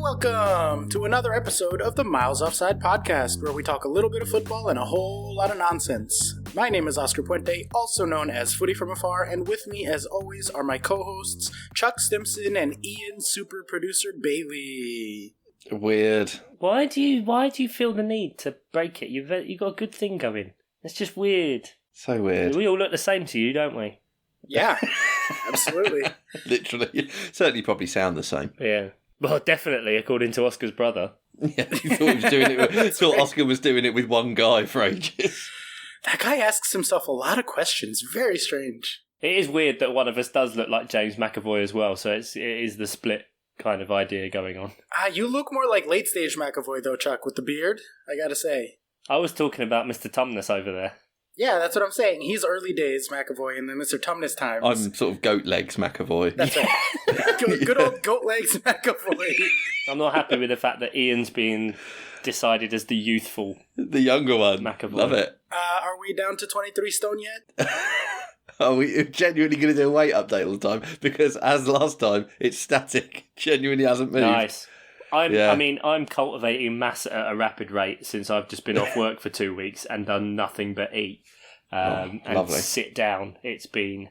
Welcome to another episode of the Miles Offside podcast, where we talk a little bit of football and a whole lot of nonsense. My name is Oscar Puente, also known as Footy From Afar, and with me, as always, are my co-hosts, Chuck Stimson and Ian super producer Bailey. Weird. Why do you feel the need to break it? You've got a good thing going. It's just weird. So weird. We all look the same to you, don't we? Yeah, absolutely. Literally. Certainly probably sound the same. Yeah. Well, definitely, according to Oscar's brother. Yeah, he thought he was doing it. Thought Oscar was doing it with one guy for ages. That guy asks himself a lot of questions. Very strange. It is weird that one of us does look like James McAvoy as well, so it is the split kind of idea going on. You look more like late stage McAvoy, though, Chuck, with the beard, I gotta say. I was talking about Mr. Tumnus over there. Yeah, that's what I'm saying. He's early days McAvoy and then Mr. Tumnus times. I'm sort of goat legs McAvoy. That's right. Good old goat legs McAvoy. I'm not happy with the fact that Ian's being decided as the youthful The younger one. McAvoy. Love it. Are we down to 23 stone yet? Are we genuinely going to do a weight update all the time? Because as last time, it's static. Genuinely hasn't moved. Nice. I'm cultivating mass at a rapid rate since I've just been off work for 2 weeks and done nothing but eat and lovely. sit down. It's been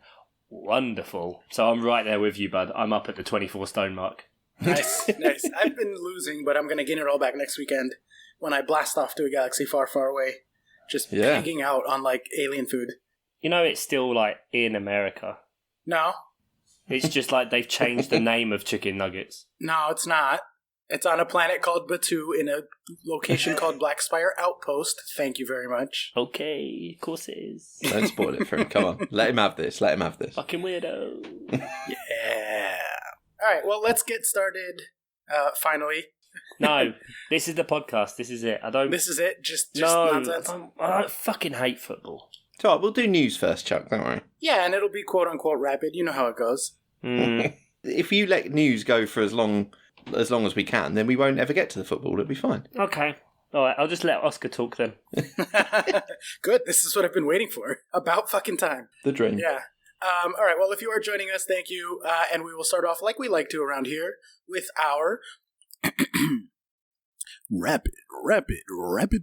wonderful. So I'm right there with you, bud. I'm up at the 24 stone mark. Nice. I've been losing, but I'm going to gain it all back next weekend when I blast off to a galaxy far, far away. Just pigging out on, like, alien food. You know, it's still, like, in America. No. It's just like they've changed the name of chicken nuggets. No, it's not. It's on a planet called Batu in a location called Black Spire Outpost. Thank you very much. Okay, of course it is. Don't spoil it for him. Come on. Let him have this. Fucking weirdo. Yeah. All right, well, let's get started, finally. No, this is the podcast. This is it. This is it? Just no, nonsense? I fucking hate football. So all right, we'll do news first, Chuck. Don't worry. Yeah, and it'll be quote-unquote rapid. You know how it goes. If you let news go for as long as we can, then we won't ever get to the football. It'll be fine. Okay. All right, I'll just let Oscar talk then. Good. This is what I've been waiting for. About fucking time. The dream. Yeah. All right. Well, if you are joining us, thank you. And we will start off like we like to around here with our rapid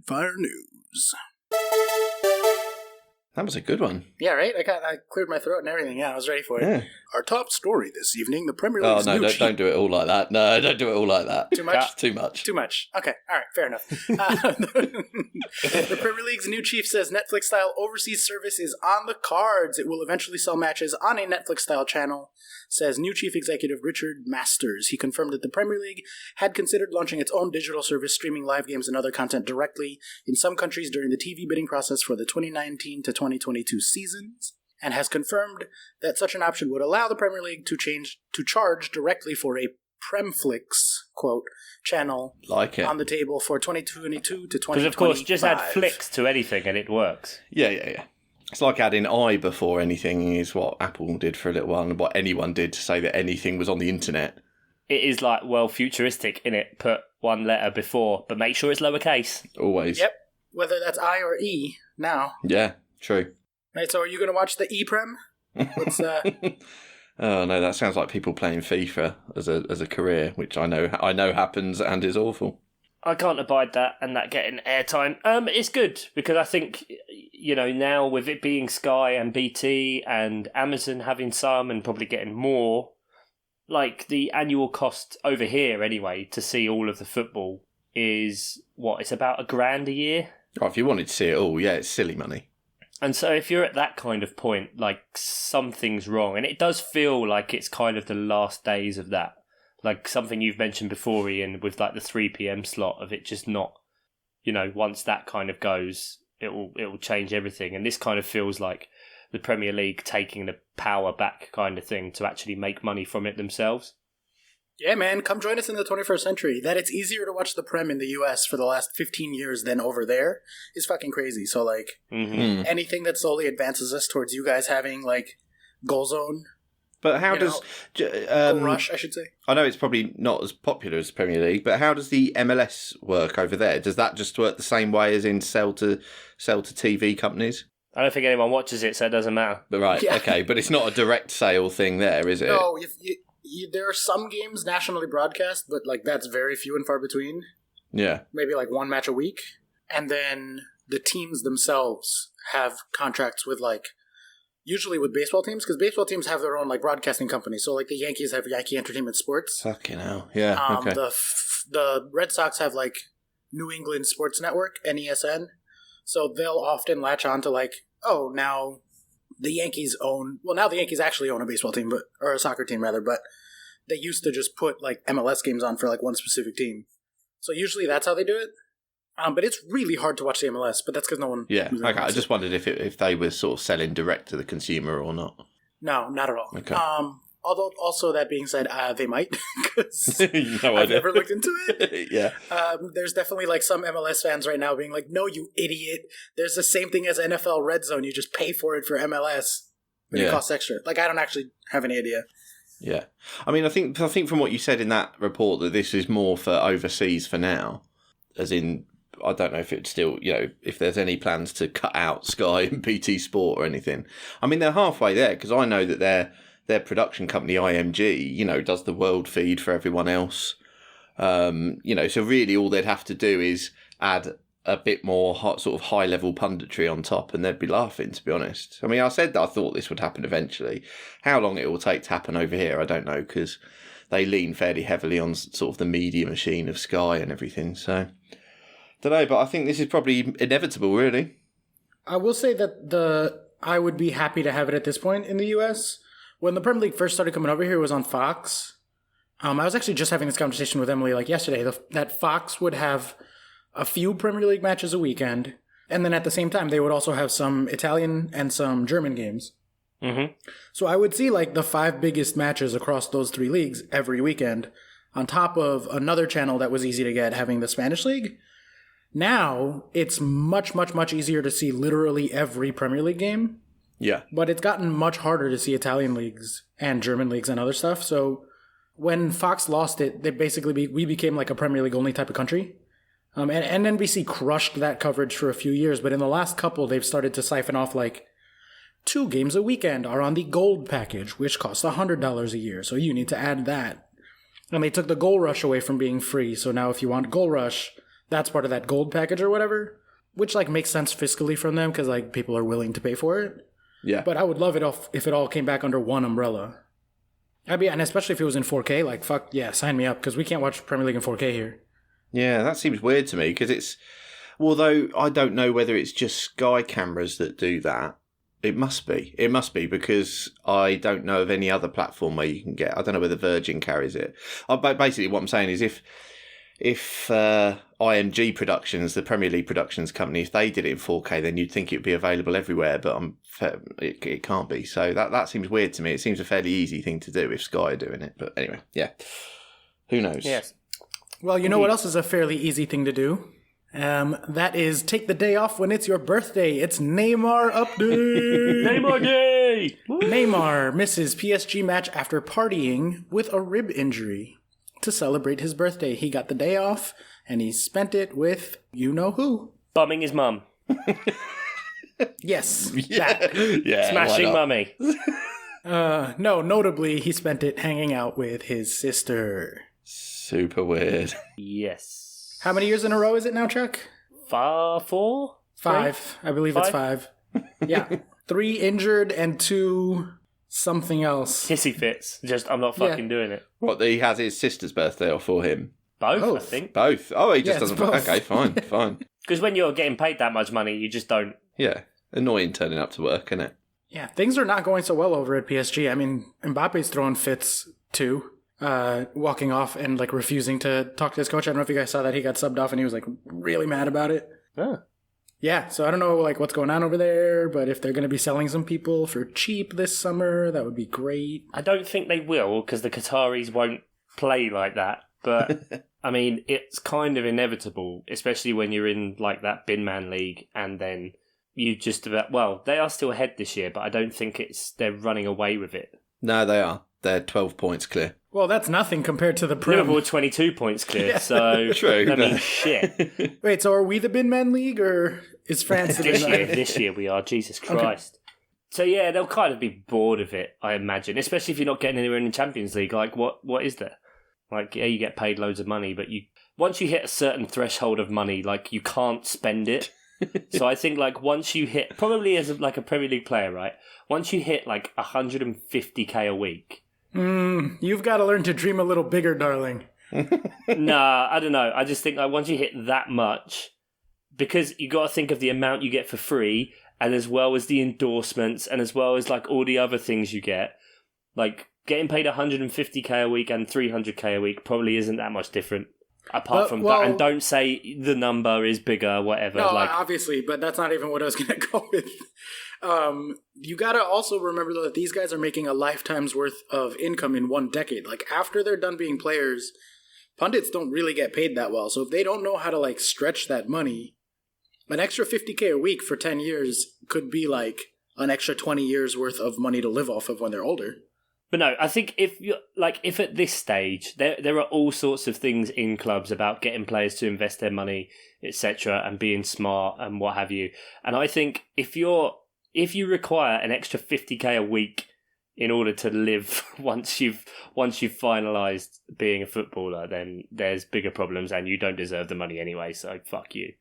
fire news. That was a good one. Yeah, right? I cleared my throat and everything. Yeah, I was ready for it. Yeah. Our top story this evening, the Premier Oh, League's no, new don't do it all like that. No, don't do it all like that. Too much? Too much. Too much. Okay, all right, fair enough. The Premier League's new chief says Netflix-style overseas service is on the cards. It will eventually sell matches on a Netflix-style channel, says new chief executive Richard Masters. He confirmed that the Premier League had considered launching its own digital service, streaming live games and other content directly in some countries during the TV bidding process for the 2019 to 2022 seasons, and has confirmed that such an option would allow the Premier League to charge directly for a Premflix, quote, channel Like it. on the table for 2022 to 2025. Because, of course, just add flicks to anything and it works. Yeah. It's like adding I before anything is what Apple did for a little while and what anyone did to say that anything was on the internet. It is like, well, futuristic, innit? Put one letter before, but make sure it's lowercase. Always. Yep, whether that's I or E now. Yeah, true. Right, so are you going to watch the E-Prem? What's Oh no, that sounds like people playing FIFA as a career, which I know happens and is awful. I can't abide that and that getting airtime. It's good because I think, you know, now with it being Sky and BT and Amazon having some and probably getting more, like the annual cost over here anyway to see all of the football is what? It's about $1,000 a year. Oh, if you wanted to see it all, yeah, it's silly money. And so if you're at that kind of point, like something's wrong. And it does feel like it's kind of the last days of that. Like something you've mentioned before, Ian, with like the 3 p.m. slot of it just not, you know, once that kind of goes, it will change everything. And this kind of feels like the Premier League taking the power back kind of thing to actually make money from it themselves. Yeah, man, come join us in the 21st century. That it's easier to watch the Prem in the US for the last 15 years than over there is fucking crazy. So, like, anything that slowly advances us towards you guys having, like, Goal Zone. But how does... Goal Rush, I should say. I know it's probably not as popular as the Premier League, but how does the MLS work over there? Does that just work the same way as in sell to TV companies? I don't think anyone watches it, so it doesn't matter. Right, yeah. Okay, but it's not a direct sale thing there, is it? No, there are some games nationally broadcast, but like that's very few and far between. Yeah. Maybe like one match a week. And then the teams themselves have contracts with like, usually with baseball teams, because baseball teams have their own like broadcasting companies. So like the Yankees have Yankee Entertainment Sports. Fucking hell. Yeah. Okay. The Red Sox have like New England Sports Network, NESN. So they'll often latch on to like, oh, now the Yankees now the Yankees actually own a baseball team, or a soccer team rather, but they used to just put like MLS games on for like one specific team. So usually that's how they do it. But it's really hard to watch the MLS, but that's because no one... Yeah, okay. I just wondered if they were sort of selling direct to the consumer or not. No, not at all. Okay. Although, also that being said, they might, because no I've never looked into it. Yeah. There's definitely like some MLS fans right now being like, no, you idiot. There's the same thing as NFL Red Zone. You just pay for it for MLS, but it costs extra. Like, I don't actually have any idea. Yeah. I mean, I think from what you said in that report that this is more for overseas for now, as in... I don't know if it's still, if there's any plans to cut out Sky and BT Sport or anything. I mean, they're halfway there because I know that their production company, IMG, does the world feed for everyone else. So really all they'd have to do is add a bit more sort of high-level punditry on top and they'd be laughing, to be honest. I mean, I said that I thought this would happen eventually. How long it will take to happen over here, I don't know, because they lean fairly heavily on sort of the media machine of Sky and everything, so... Don't know, but I think this is probably inevitable, really. I will say that I would be happy to have it at this point in the US. When the Premier League first started coming over here, it was on Fox. I was actually just having this conversation with Emily like yesterday, that Fox would have a few Premier League matches a weekend, and then at the same time, they would also have some Italian and some German games. Mm-hmm. So I would see like the 5 biggest matches across those 3 leagues every weekend, on top of another channel that was easy to get, having the Spanish League. Now, it's much, much, much easier to see literally every Premier League game. Yeah. But it's gotten much harder to see Italian leagues and German leagues and other stuff. So when Fox lost it, we became like a Premier League only type of country. And NBC crushed that coverage for a few years. But in the last couple, they've started to siphon off like 2 games a weekend are on the gold package, which costs $100 a year. So you need to add that. And they took the Goal Rush away from being free. So now if you want Goal Rush... that's part of that gold package or whatever, which like makes sense fiscally from them because like people are willing to pay for it. Yeah. But I would love it if it all came back under one umbrella. And especially if it was in 4K, like fuck yeah, sign me up because we can't watch Premier League in 4K here. Yeah, that seems weird to me because it's, although I don't know whether it's just Sky cameras that do that. It must be because I don't know of any other platform where you can get. I don't know whether Virgin carries it. But basically, what I'm saying is if IMG Productions, the Premier League Productions company, if they did it in 4K, then you'd think it would be available everywhere, but it can't be. So that seems weird to me. It seems a fairly easy thing to do if Sky are doing it. But anyway, yeah. Who knows? Yes. Well, you know what else is a fairly easy thing to do? That is take the day off when it's your birthday. It's Neymar update. Neymar Day! Neymar misses PSG match after partying with a rib injury. To celebrate his birthday, he got the day off, and he spent it with you-know-who. Bumming his mum. Yes. Yeah. Smashing mummy. No, notably, he spent it hanging out with his sister. Super weird. Yes. How many years in a row is it now, Chuck? 4? 5. 3? I believe 5? It's 5. Yeah. 3 injured and 2... something else. Hissy fits. Just, I'm not fucking doing it. What, he has his sister's birthday off for him? Both, I think. Both? Oh, he just Yeah, doesn't... both. Okay, fine. Because when you're getting paid that much money, you just don't... Yeah. Annoying turning up to work, isn't it? Yeah, things are not going so well over at PSG. I mean, Mbappe's throwing fits, too. Walking off and, like, refusing to talk to his coach. I don't know if you guys saw that. He got subbed off and he was, like, really mad about it. Oh. Yeah, so I don't know like what's going on over there, but if they're going to be selling some people for cheap this summer, that would be great. I don't think they will, because the Qataris won't play like that. But, I mean, it's kind of inevitable, especially when you're in, like, that bin man league, and then you just about... Well, they are still ahead this year, but I don't think they're running away with it. No, they are. They're 12 points clear. Well, that's nothing compared to the Prem. Liverpool 22 points clear, Yeah. so... True. I mean, shit. Wait, so are we the bin man league, or is France the bin man? This year we are. Jesus Christ. So yeah, they'll kind of be bored of it, I imagine. Especially if you're not getting anywhere in the Champions League. Like, what is there? Like, yeah, you get paid loads of money, but once you hit a certain threshold of money, like, you can't spend it. So I think, like, once you hit, probably as like a Premier League player, right? Once you hit like 150k a week, you've got to learn to dream a little bigger, darling. Nah, I don't know. I just think like once you hit that much, because you got to think of the amount you get for free, and as well as the endorsements, and as well as like all the other things you get, like getting paid 150k a week and 300k a week probably isn't that much different. Apart from that, and don't say the number is bigger, whatever. No, like, obviously, but that's not even what I was going to go with. You got to also remember, though, that these guys are making a lifetime's worth of income in 1 decade. Like, after they're done being players, pundits don't really get paid that well. So if they don't know how to, like, stretch that money, an extra 50k a week for 10 years could be, like, an extra 20 years worth of money to live off of when they're older. But no, I think if at this stage there are all sorts of things in clubs about getting players to invest their money, etc., and being smart and what have you. And I think if you require an extra 50k a week in order to live once you've finalised being a footballer, then there's bigger problems, and you don't deserve the money anyway. So fuck you.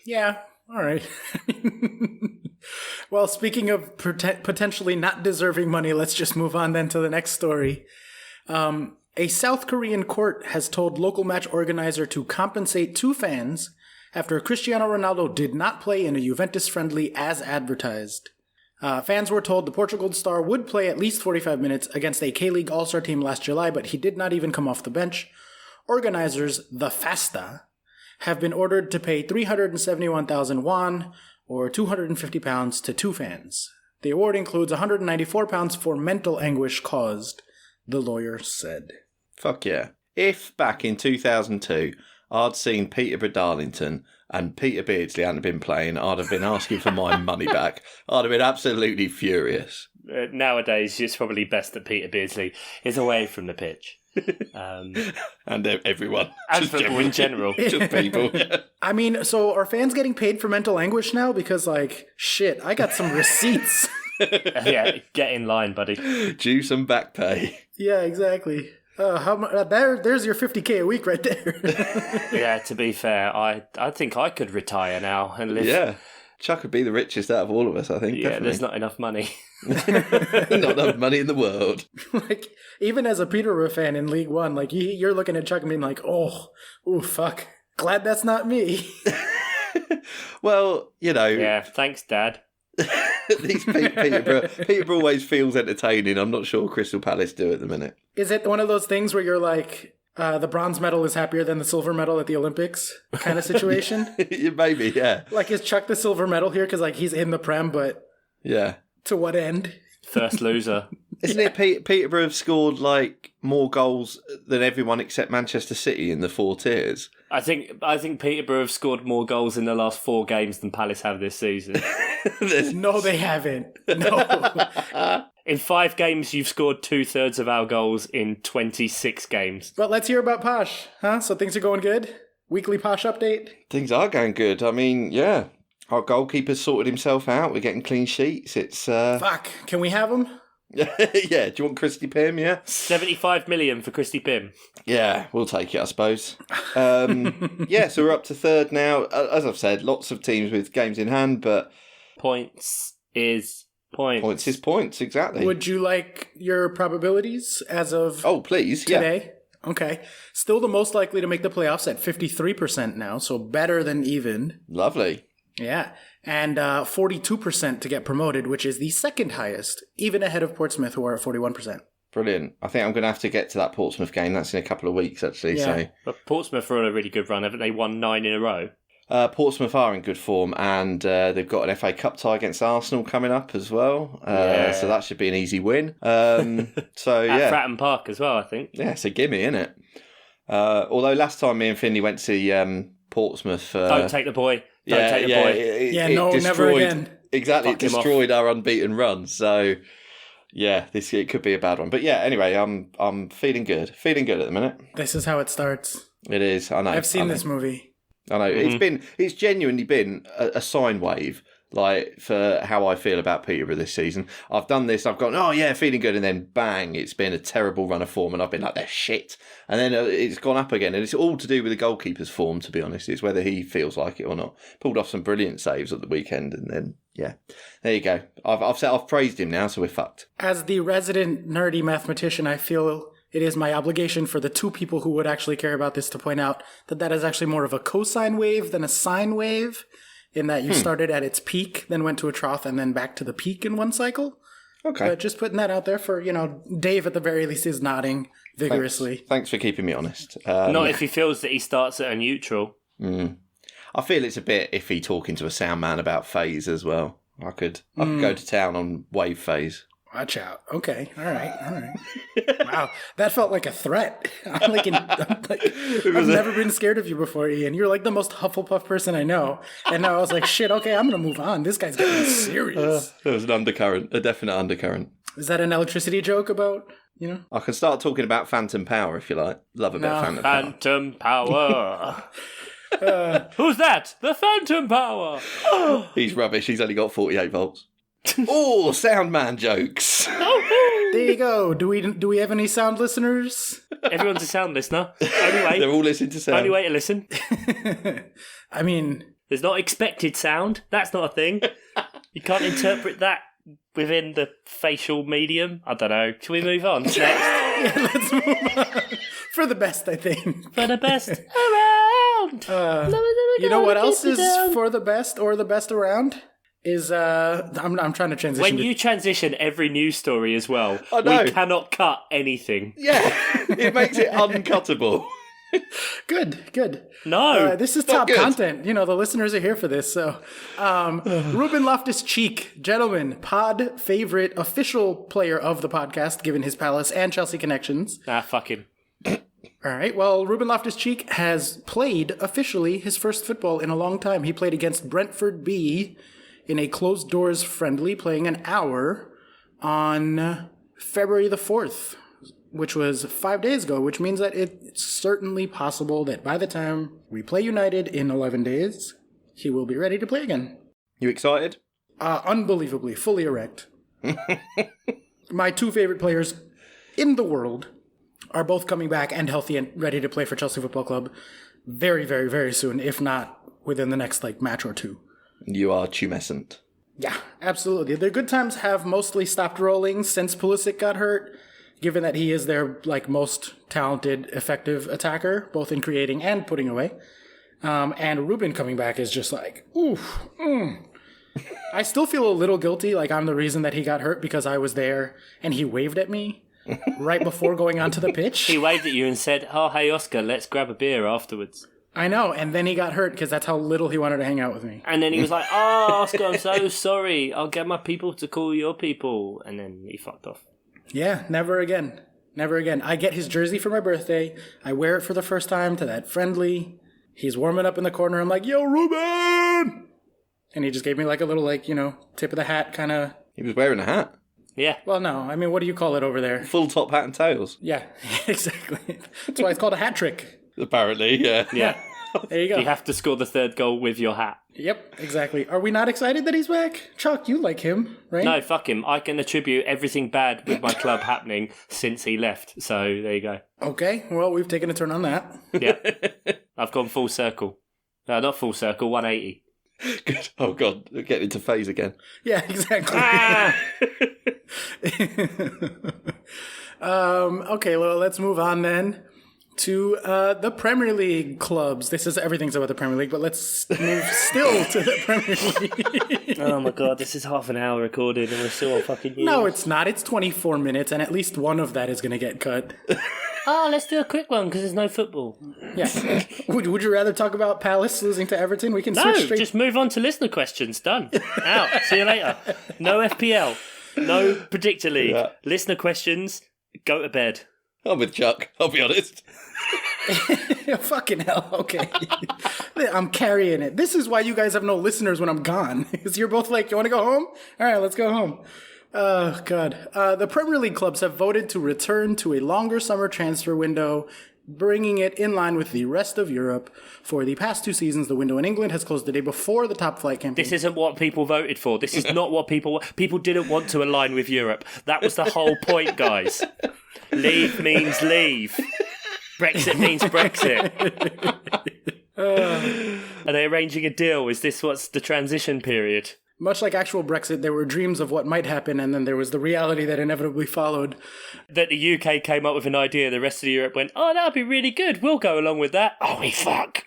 Yeah. All right. Well, speaking of potentially not deserving money, let's just move on then to the next story. A South Korean court has told local match organizer to compensate 2 fans after Cristiano Ronaldo did not play in a Juventus friendly as advertised. Fans were told the Portugal star would play at least 45 minutes against a K-League All-Star team last July, but he did not even come off the bench. Organizers, the Fasta, have been ordered to pay 371,000 won, or £250 to 2 fans. The award includes £194 for mental anguish caused, the lawyer said. Fuck yeah. If back in 2002 I'd seen Peterborough Darlington and Peter Beardsley hadn't been playing, I'd have been asking for my money back. I'd have been absolutely furious. Nowadays, it's probably best that Peter Beardsley is away from the pitch. And everyone. And football in general. Just people. I mean, so are fans getting paid for mental anguish now? Because, like, shit, I got some receipts. Yeah, get in line, buddy. Due some back pay. Yeah, exactly. There's your 50k a week right there. Yeah, to be fair, I think I could retire now and live. Yeah. Chuck would be the richest out of all of us, I think. Yeah, definitely. there's not enough money. Not enough money in the world. Like, even as a Peterborough fan in League One, like, you're looking at Chuck and being like, oh, fuck. Glad that's not me. Well, you know. Yeah, thanks, Dad. These Peterborough always feels entertaining. I'm not sure Crystal Palace do at the minute. Is it one of those things where you're like, the bronze medal is happier than the silver medal at the Olympics kind of situation? Maybe, yeah. Like, is Chuck the silver medal here because, like, he's in the Prem, but yeah, to what end? First loser. Isn't it Peterborough have scored, like, more goals than everyone except Manchester City in the 4 tiers? I think Peterborough have scored more goals in the last 4 games than Palace have this season. No, they haven't. No. In 5 games, you've scored 2/3 of our goals in 26 games. But let's hear about Posh, huh? So things are going good? Weekly Posh update? Things are going good. I mean, yeah. Our goalkeeper's sorted himself out. We're getting clean sheets. It's Fuck. Can we have him? Yeah. Do you want Christy Pym? Yeah. 75 million for Christy Pym. Yeah, we'll take it, I suppose. Yeah, so we're up to 3rd now. As I've said, lots of teams with games in hand, but points is points. Points is points, exactly. Would you like your probabilities as of please, today? Yeah. Okay. Still the most likely to make the playoffs at 53% now, so better than even. Lovely. Yeah. And 42% to get promoted, which is the 2nd highest, even ahead of Portsmouth, who are at 41%. Brilliant. I think I'm going to have to get to that Portsmouth game. That's in a couple of weeks, actually. Yeah. So. But Portsmouth are on a really good run, haven't they? Won 9 in a row. Portsmouth are in good form, and they've got an FA Cup tie against Arsenal coming up as well. So that should be an easy win. So At yeah, Fratton Park as well, I think. Yeah, it's a gimme, isn't it? Although last time me and Finley went to Portsmouth, don't take the boy. Don't take the boy. Never again. Exactly, it destroyed our unbeaten run. So yeah, it could be a bad one. But yeah, anyway, I'm feeling good. Feeling good at the minute. This is how it starts. It is. I know. I've seen this movie. I know. Mm-hmm. It's genuinely been a sine wave like, for how I feel about Peterborough this season. I've done this, I've gone, oh yeah, feeling good, and then bang, it's been a terrible run of form, and I've been like, they're shit. And then it's gone up again, and it's all to do with the goalkeeper's form, to be honest. It's whether he feels like it or not. Pulled off some brilliant saves at the weekend, and then, yeah, there you go. I've praised him now, so we're fucked. As the resident nerdy mathematician, I feel it is my obligation for the two people who would actually care about this to point out that is actually more of a cosine wave than a sine wave, in that you started at its peak, then went to a trough, and then back to the peak in one cycle. Okay. But just putting that out there for, Dave at the very least is nodding vigorously. Thanks for keeping me honest. Not if he feels that he starts at a neutral. I feel it's a bit iffy talking to a sound man about phase as well. I could go to town on wave phase. Watch out. Okay. All right. Wow. That felt like a threat. I've never been scared of you before, Ian. You're like the most Hufflepuff person I know. And now I was like, shit, okay, I'm going to move on. This guy's getting serious. There was an undercurrent, a definite undercurrent. Is that an electricity joke about, I can start talking about phantom power if you like. Love a bit of phantom power. Phantom power. Who's that? The phantom power. He's rubbish. He's only got 48 volts. Oh, sound man jokes. There you go. Do we have any sound listeners? Everyone's a sound listener. Only way. They're all listening to sound. Only way to listen. I mean, there's not expected sound. That's not a thing. You can't interpret that within the facial medium. I don't know. Shall we move on? Next. Yeah, let's move on. For the best, I think. For the best around. You know what else is for the best or the best around? Is I'm trying to transition. When you transition every news story as well, I know. We cannot cut anything. Yeah, it makes it uncuttable. Good. No, this is top content. The listeners are here for this. So, Ruben Loftus-Cheek, gentlemen, pod favorite official player of the podcast, given his Palace and Chelsea connections. Fuck him. All right. Well, Ruben Loftus-Cheek has played officially his first football in a long time. He played against Brentford B in a closed doors friendly, playing an hour on February the 4th, which was 5 days ago, which means that it's certainly possible that by the time we play United in 11 days, he will be ready to play again. You excited? Unbelievably, fully erect. My two favorite players in the world are both coming back and healthy and ready to play for Chelsea Football Club very, very, very soon, if not within the next match or two. You are tumescent. Yeah, absolutely. The good times have mostly stopped rolling since Pulisic got hurt, given that he is their most talented, effective attacker, both in creating and putting away. And Ruben coming back is just oof. I still feel a little guilty, I'm the reason that he got hurt because I was there and he waved at me right before going onto the pitch. He waved at you and said, "Oh, hey, Oscar, let's grab a beer afterwards." I know, and then he got hurt because that's how little he wanted to hang out with me. And then he was like, "Oh, Oscar, I'm so sorry. I'll get my people to call your people." And then he fucked off. Yeah, never again. Never again. I get his jersey for my birthday. I wear it for the first time to that friendly. He's warming up in the corner. I'm like, "Yo, Ruben!" And he just gave me a little, tip of the hat kind of... He was wearing a hat. Yeah. Well, no. I mean, what do you call it over there? Full top hat and tails. Yeah, exactly. That's why it's called a hat trick. Apparently, yeah. Yeah. There you go. You have to score the third goal with your hat. Yep, exactly. Are we not excited that he's back? Chuck, you like him, right? No, fuck him. I can attribute everything bad with my club happening since he left. So there you go. Okay, well, we've taken a turn on that. Yeah. I've gone full circle. No, not full circle, 180. Good. Oh, God. We're getting into phase again. Yeah, exactly. Okay, well, let's move on then to the Premier League clubs. Everything's about the Premier League, but let's move still to the Premier League. Oh my God, this is half an hour recorded and we're still on fucking news. No, it's not. It's 24 minutes, and at least one of that is going to get cut. Oh, let's do a quick one because there's no football. Yeah. Would you rather talk about Palace losing to Everton? We can No, switch straight... just move on to listener questions. Done. Out. See you later. No FPL. No Predictor League. Yeah. Listener questions. Go to bed. I'm with Chuck, I'll be honest. Fucking hell, okay. I'm carrying it. This is why you guys have no listeners when I'm gone. Because you're both like, you want to go home? All right, let's go home. Oh, God. The Premier League clubs have voted to return to a longer summer transfer window bringing it in line with the rest of Europe. For the past 2 seasons, the window in England has closed the day before the top flight campaign. This isn't what people voted for. This is not what people didn't want to align with Europe. That was the whole point, guys. Leave means leave. Brexit means Brexit. Are they arranging a deal? Is this what's the transition period? Much like actual Brexit, there were dreams of what might happen, and then there was the reality that inevitably followed. That the UK came up with an idea, the rest of Europe went, oh, that'd be really good, we'll go along with that. Oh, we fuck.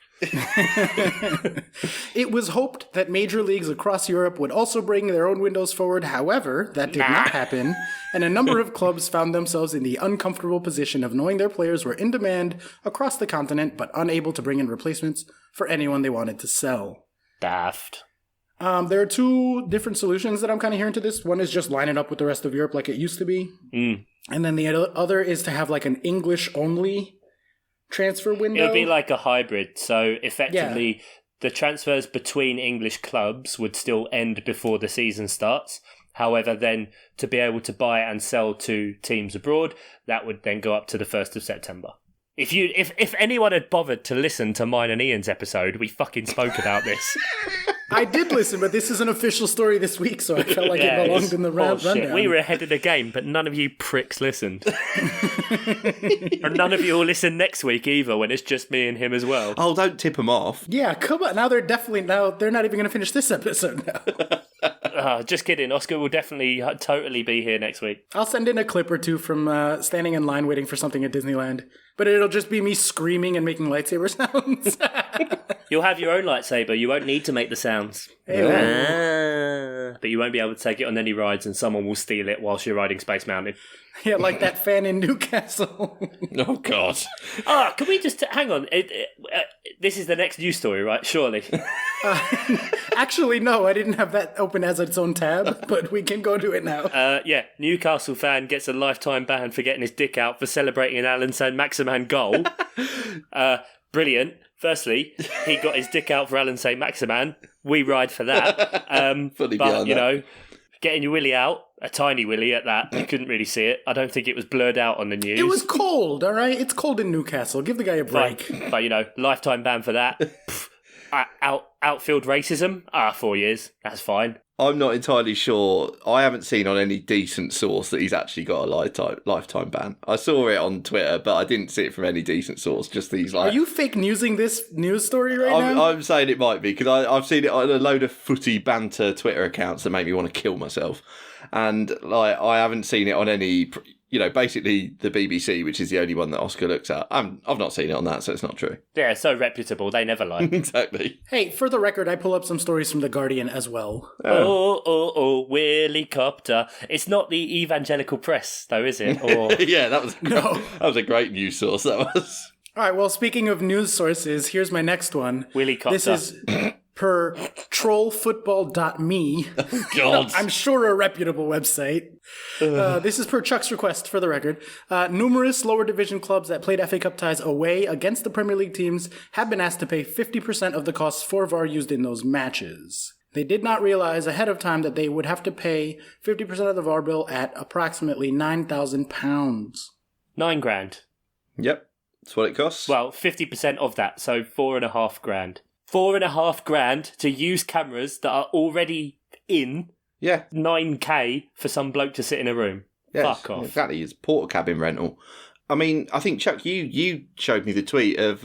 It was hoped that major leagues across Europe would also bring their own windows forward. However, that did not happen, and a number of clubs found themselves in the uncomfortable position of knowing their players were in demand across the continent, but unable to bring in replacements for anyone they wanted to sell. Daft. There are 2 different solutions that I'm kind of hearing to this. One is just line it up with the rest of Europe like it used to be. And then the other is to have like an English-only transfer window. It'll be like a hybrid. So effectively, the transfers between English clubs would still end before the season starts. However, then to be able to buy and sell to teams abroad, that would then go up to the 1st of September. If anyone had bothered to listen to mine and Ian's episode, we fucking spoke about this. I did listen, but this is an official story this week, so I felt like it belonged in the rundown. We were ahead of the game, but none of you pricks listened. And none of you will listen next week either, when it's just me and him as well. Oh, don't tip them off. Yeah, come on. Now they're not even going to finish this episode now. Just kidding. Oscar will definitely totally be here next week. I'll send in a clip or 2 from standing in line waiting for something at Disneyland. But it'll just be me screaming and making lightsaber sounds. You'll have your own lightsaber. You won't need to make the sounds. But you won't be able to take it on any rides, and someone will steal it whilst you're riding Space Mountain. Yeah, like that fan in Newcastle. Oh, God. Can we just... hang on. This is the next news story, right? Surely. Actually, no. I didn't have that open as its own tab, but we can go to it now. Newcastle fan gets a lifetime ban for getting his dick out for celebrating an Alan Saint-Maximin goal. Brilliant. Firstly, he got his dick out for Alan Saint-Maximin. We ride for that. But, you know, getting your willy out, a tiny willy at that, you couldn't really see it. I don't think it was blurred out on the news. It was cold, all right? It's cold in Newcastle. Give the guy a break. But you know, lifetime ban for that. Outfield racism? 4 years. That's fine. I'm not entirely sure. I haven't seen on any decent source that he's actually got a lifetime ban. I saw it on Twitter, but I didn't see it from any decent source. Just these like. Are you fake newsing this news story now? I'm saying it might be because I've seen it on a load of footy banter Twitter accounts that make me want to kill myself, and like I haven't seen it on any. You know, basically the BBC, which is the only one that Oscar looks at. I've not seen it on that, so it's not true. Yeah, so reputable. They never lie. Exactly. Hey, for the record, I pull up some stories from The Guardian as well. Oh, Willy Copter. It's not the evangelical press, though, is it? Or... Yeah, that was a great news source, that was. All right, well, speaking of news sources, here's my next one. Willy Copter. This is... per trollfootball.me. Oh, God. I'm sure a reputable website. This is per Chuck's request, for the record. Numerous lower division clubs that played FA Cup ties away against the Premier League teams have been asked to pay 50% of the costs for VAR used in those matches. They did not realize ahead of time that they would have to pay 50% of the VAR bill at approximately £9,000. $9,000. Yep, that's what it costs. Well, 50% of that, so $4,500. $4,500 to use cameras that are already in. Yeah. $9,000 for some bloke to sit in a room. Yes, fuck off. Exactly, it's porta cabin rental. I mean, I think, Chuck, you showed me the tweet of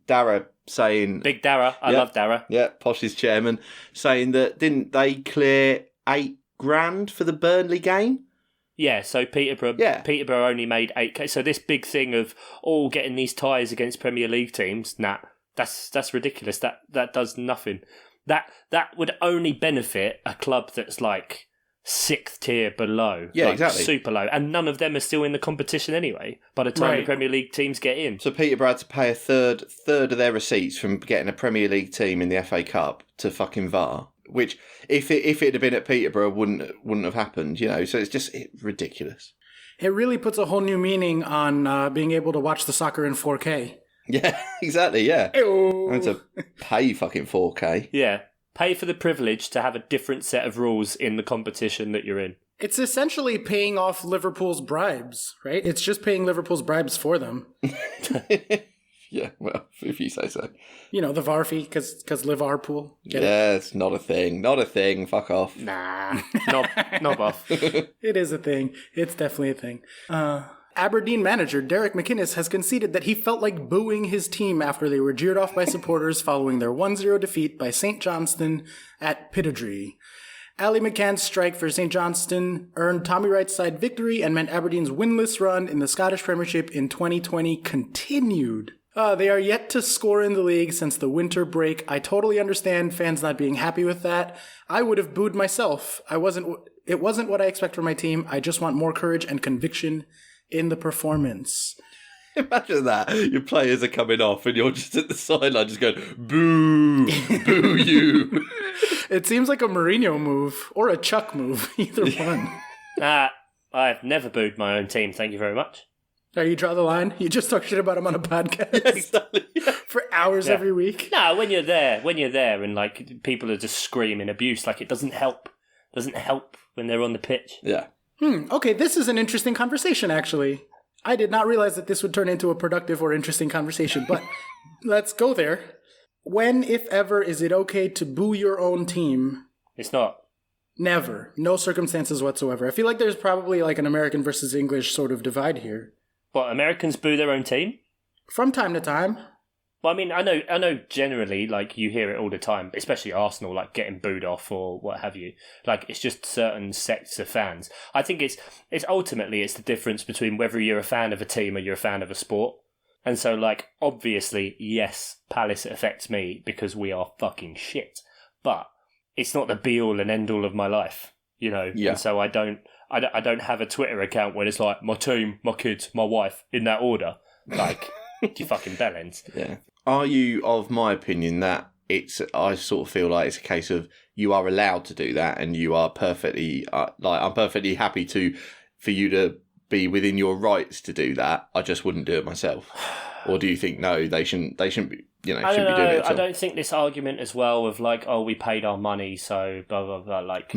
Dara saying... Big Dara. I love Dara. Yeah, Posh's chairman, saying that didn't they clear $8,000 for the Burnley game? Yeah, so Peterborough only made $8,000. So this big thing of getting these ties against Premier League teams, that's ridiculous. That does nothing. That would only benefit a club that's like 6th tier below. Yeah, like exactly. Super low. And none of them are still in the competition anyway by the time the Premier League teams get in. So Peterborough had to pay a third of their receipts from getting a Premier League team in the FA Cup to fucking VAR. Which, if it had been at Peterborough, wouldn't have happened, you know. So it's just ridiculous. It really puts a whole new meaning on being able to watch the soccer in 4K. Yeah, exactly, yeah. Ew. I had to pay fucking 4K. Yeah. Pay for the privilege to have a different set of rules in the competition that you're in. It's essentially paying off Liverpool's bribes, right? It's just paying Liverpool's bribes for them. Yeah, well, if you say so. You know, the VAR fee, because Liverpool. Yeah, it's not a thing. Not a thing. Fuck off. Nah, knob off. It is a thing. It's definitely a thing. Aberdeen manager Derek McInnes has conceded that he felt like booing his team after they were jeered off by supporters following their 1-0 defeat by St Johnstone at Pittodrie. Ali McCann's strike for St Johnstone earned Tommy Wright's side victory and meant Aberdeen's winless run in the Scottish Premiership in 2020 continued. They are yet to score in the league since the winter break. I totally understand fans not being happy with that. I would have booed myself. It wasn't what I expect from my team. I just want more courage and conviction in the performance. Imagine that. Your players are coming off and you're just at the sideline just going, boo, boo you. It seems like a Mourinho move or a Chuck move, either one. I've never booed my own team, thank you very much. Are you draw the line? You just talk shit about him on a podcast Exactly. for hours every week? No, when you're there and like people are just screaming abuse, like it doesn't help. Doesn't help when they're on the pitch. Yeah. Okay, this is an interesting conversation, actually. I did not realize that this would turn into a productive or interesting conversation, but let's go there. When, if ever, is it okay to boo your own team? It's not. Never. No circumstances whatsoever. I feel like there's probably like an American versus English sort of divide here. What, Americans boo their own team? From time to time. Well, I mean, I know generally, like, you hear it all the time, especially Arsenal, like, getting booed off or what have you. Like, it's just certain sects of fans. I think it's ultimately, it's the difference between whether you're a fan of a team or you're a fan of a sport. And so, like, obviously, yes, Palace affects me because we are fucking shit. But it's not the be-all and end-all of my life, you know? Yeah. And so I don't have a Twitter account where it's like, my team, my kids, my wife, in that order. Like, you fucking bellends. Yeah. Are you of my opinion that I sort of feel like it's a case of you are allowed to do that and you are perfectly, I'm perfectly happy for you to be within your rights to do that. I just wouldn't do it myself. Or do you think, no, they shouldn't be, shouldn't be doing it at all? I don't think this argument as well of like, oh, we paid our money, so blah, blah, blah, like...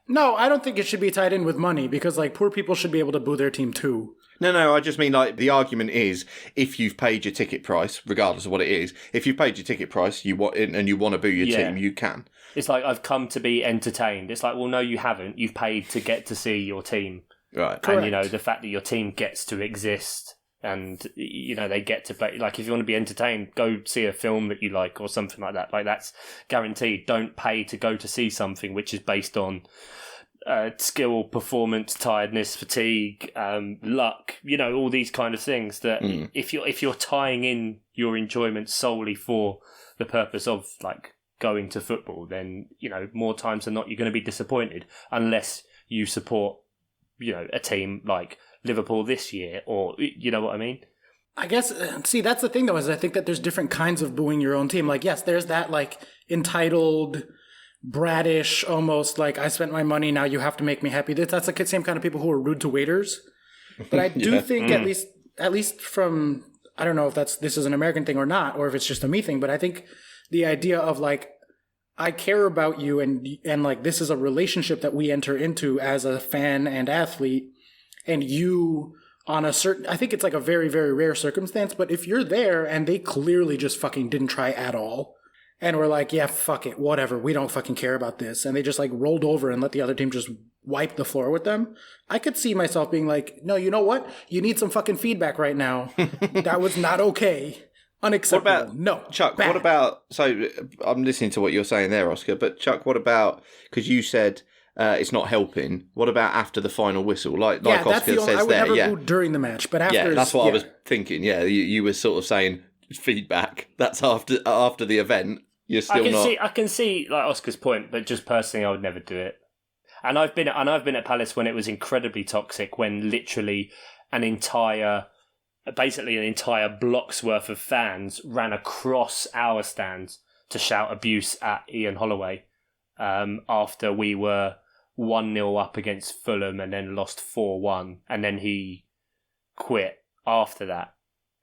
No, I don't think it should be tied in with money because, like, poor people should be able to boo their team too. No, I just mean, like, the argument is if you've paid your ticket price, regardless of what it is, if you've paid your ticket price and you want to boo your team, you can. It's like, I've come to be entertained. It's like, well, no, you haven't. You've paid to get to see your team. Right. Correct. And, you know, the fact that your team gets to exist and, you know, they get to play. Like, if you want to be entertained, go see a film that you like or something like that. Like, that's guaranteed. Don't pay to go to see something which is based on skill, performance, tiredness, fatigue, luck, you know, all these kind of things that if you're tying in your enjoyment solely for the purpose of like going to football, then, you know, more times than not you're going to be disappointed unless you support, you know, a team like Liverpool this year, or you know what I mean? I guess, see, that's the thing though, is I think that there's different kinds of booing your own team. Like, yes, there's that like entitled, bratish, almost like I spent my money, now you have to make me happy. That's the same kind of people who are rude to waiters. But I do think at least from, I don't know if this is an American thing or not, or if it's just a me thing, but I think the idea of like, I care about you and like this is a relationship that we enter into as a fan and athlete, and you on a certain, I think it's like a very, very rare circumstance, but if you're there and they clearly just fucking didn't try at all, and we're like, yeah, fuck it, whatever, we don't fucking care about this, and they just like rolled over and let the other team just wipe the floor with them, I could see myself being like, no, you know what? You need some fucking feedback right now. That was not okay. Unacceptable. No. Chuck, bad. what about, so I'm listening to what you're saying there, Oscar, but Chuck, what about, because you said it's not helping, what about after the final whistle? Like Oscar says I would there, never boo during the match, but after. Yeah, that's what I was thinking. Yeah, you were sort of saying feedback. That's after the event. You're still I can see like Oscar's point, but just personally, I would never do it. And I've been at Palace when it was incredibly toxic, when literally basically an entire block's worth of fans ran across our stands to shout abuse at Ian Holloway after we were 1-0 up against Fulham and then lost 4-1, and then he quit after that.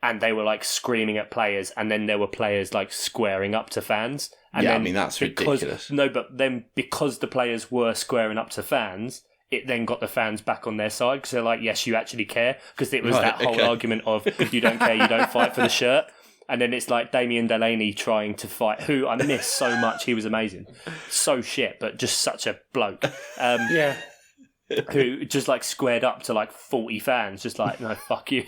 And they were like screaming at players, and then there were players like squaring up to fans. And yeah, then I mean, that's ridiculous. No, but then because the players were squaring up to fans, it then got the fans back on their side because they're like, yes, you actually care. Because it was that whole argument of if you don't care, you don't fight for the shirt. And then it's like Damian Delaney trying to fight, who I miss so much. He was amazing. So shit, but just such a bloke. Yeah. Who just like squared up to like 40 fans, just like, no, fuck you.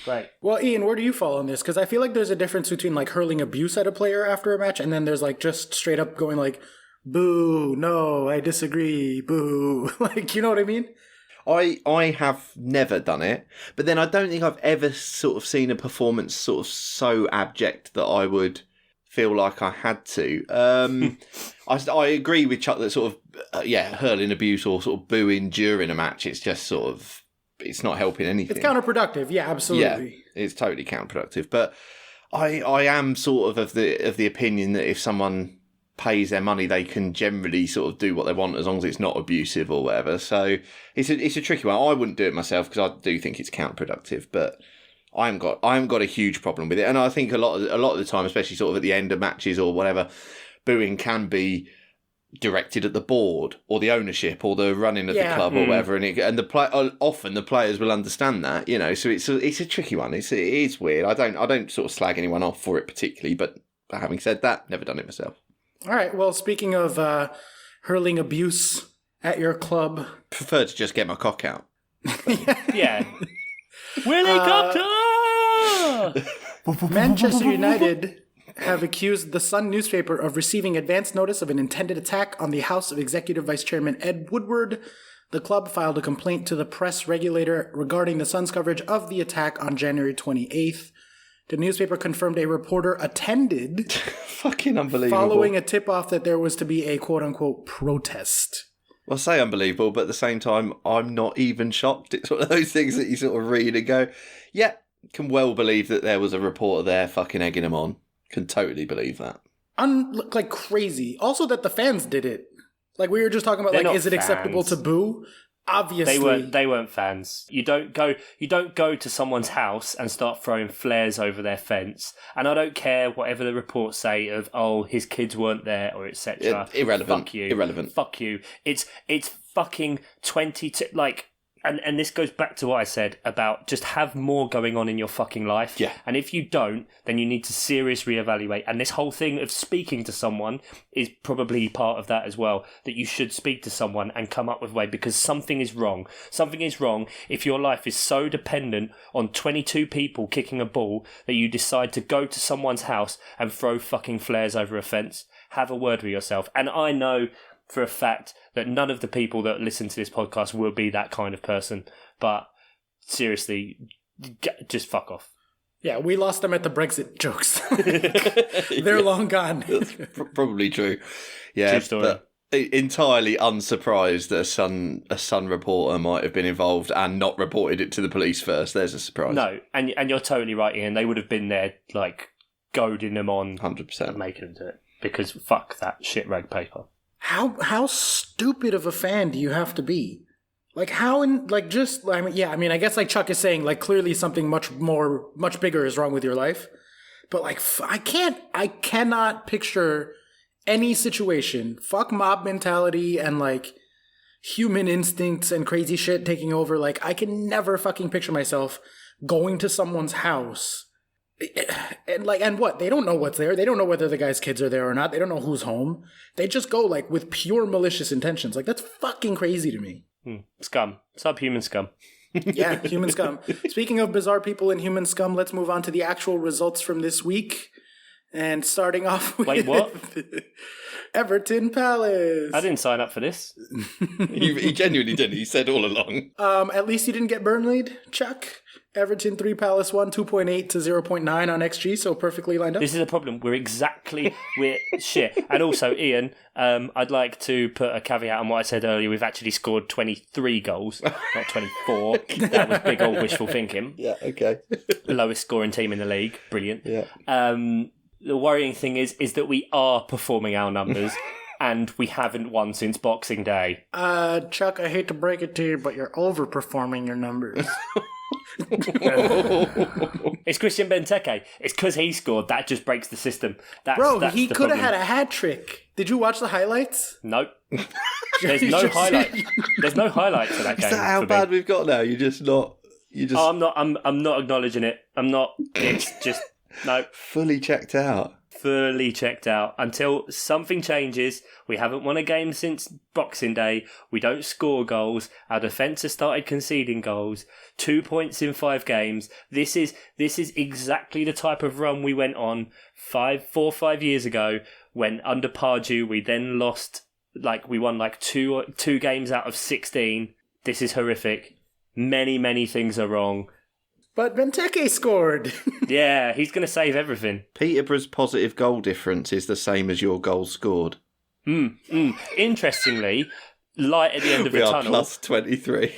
Right. Well, Ian, where do you fall on this? Because I feel like there's a difference between like hurling abuse at a player after a match and then there's like just straight up going like, boo, no, I disagree, boo. Like, you know what I mean? I have never done it, but then I don't think I've ever sort of seen a performance sort of so abject that I would feel like I had to. I agree with Chuck that sort of, hurling abuse or sort of booing during a match, it's just sort of, it's not helping anything. It's counterproductive, yeah, absolutely. Yeah, it's totally counterproductive. But I am sort of the opinion that if someone pays their money, they can generally sort of do what they want as long as it's not abusive or whatever. So it's a tricky one. I wouldn't do it myself because I do think it's counterproductive, but I haven't got a huge problem with it. And I think a lot of the time, especially sort of at the end of matches or whatever, booing can be directed at the board or the ownership or the running of the club or whatever, and often the players will understand that, you know. So it's a tricky one. It is weird. I don't sort of slag anyone off for it particularly, but having said that, never done it myself. All right. Well, speaking of hurling abuse at your club, prefer to just get my cock out. Yeah. Helicopter! Manchester United have accused the Sun newspaper of receiving advance notice of an intended attack on the house of Executive Vice Chairman Ed Woodward. The club filed a complaint to the press regulator regarding the Sun's coverage of the attack on January 28th. The newspaper confirmed a reporter attended. Fucking unbelievable. Following a tip-off that there was to be a quote-unquote protest. Well, I say unbelievable, but at the same time, I'm not even shocked. It's one of those things that you sort of read and go, yeah, can well believe that there was a reporter there fucking egging him on. Can totally believe that. Like crazy. Also that the fans did it. Like we were just talking about, They're like, is it fans. acceptable to boo? Obviously. They weren't fans. You don't go to someone's house and start throwing flares over their fence. And I don't care whatever the reports say of, oh, his kids weren't there or etc. Irrelevant. Fuck you. Irrelevant. Fuck you. It's fucking 22, like, and this goes back to what I said about just have more going on in your fucking life. Yeah. And if you don't, then you need to seriously reevaluate. And this whole thing of speaking to someone is probably part of that as well, that you should speak to someone and come up with a way, because something is wrong. Something is wrong if your life is so dependent on 22 people kicking a ball that you decide to go to someone's house and throw fucking flares over a fence. Have a word with yourself. And I know for a fact that none of the people that listen to this podcast will be that kind of person. But seriously, just fuck off. Yeah, we lost them at the Brexit jokes. They're long gone. That's probably true. Yeah, true story. But entirely unsurprised that a Sun reporter might have been involved and not reported it to the police first. There's a surprise. No, and you're totally right, Ian. They would have been there, like, goading them on 100%. and making them do it. Because fuck that shit rag paper. How stupid of a fan do you have to be? Like, I guess like Chuck is saying, like, clearly something much bigger is wrong with your life. But like, I cannot picture any situation, fuck mob mentality and like human instincts and crazy shit taking over. Like, I can never fucking picture myself going to someone's house. And what? They don't know what's there. They don't know whether the guy's kids are there or not. They don't know who's home. They just go like with pure malicious intentions. Like, that's fucking crazy to me. Scum. Subhuman scum. Yeah, human scum. Speaking of bizarre people and human scum, let's move on to the actual results from this week. And starting off with... Wait, what? Everton Palace. I didn't sign up for this. He genuinely didn't. He said all along. At least you didn't get Burnley'd, Chuck. Everton 3, Palace 1, 2.8 to 0.9 on XG, so perfectly lined up. This is a problem. We're shit. And also, Ian, I'd like to put a caveat on what I said earlier. We've actually scored 23 goals, not 24. That was big old wishful thinking. Yeah, okay. Lowest scoring team in the league. Brilliant. Yeah. The worrying thing is that we are performing our numbers. And we haven't won since Boxing Day. Chuck, I hate to break it to you, but you're overperforming your numbers. It's Christian Benteke. It's because he scored. That just breaks the system. He could have had a hat trick. Did you watch the highlights? Nope. There's no highlight. There's no highlight to that game. Is that how bad we've got now? You're just not. You just. Oh, I'm not acknowledging it. I'm not. It's just no. Fully checked out. Fully checked out until something changes. We haven't won a game since Boxing Day. We don't score goals. Our defence has started conceding goals. 2 points in 5 games. This is exactly the type of run we went on 4 or 5 years ago when under Pardew we then lost. We won two games out of 16. This is horrific. Many things are wrong. But Benteke scored. Yeah, he's going to save everything. Peterborough's positive goal difference is the same as your goals scored. Interestingly, light at the end of the tunnel. We are plus 23.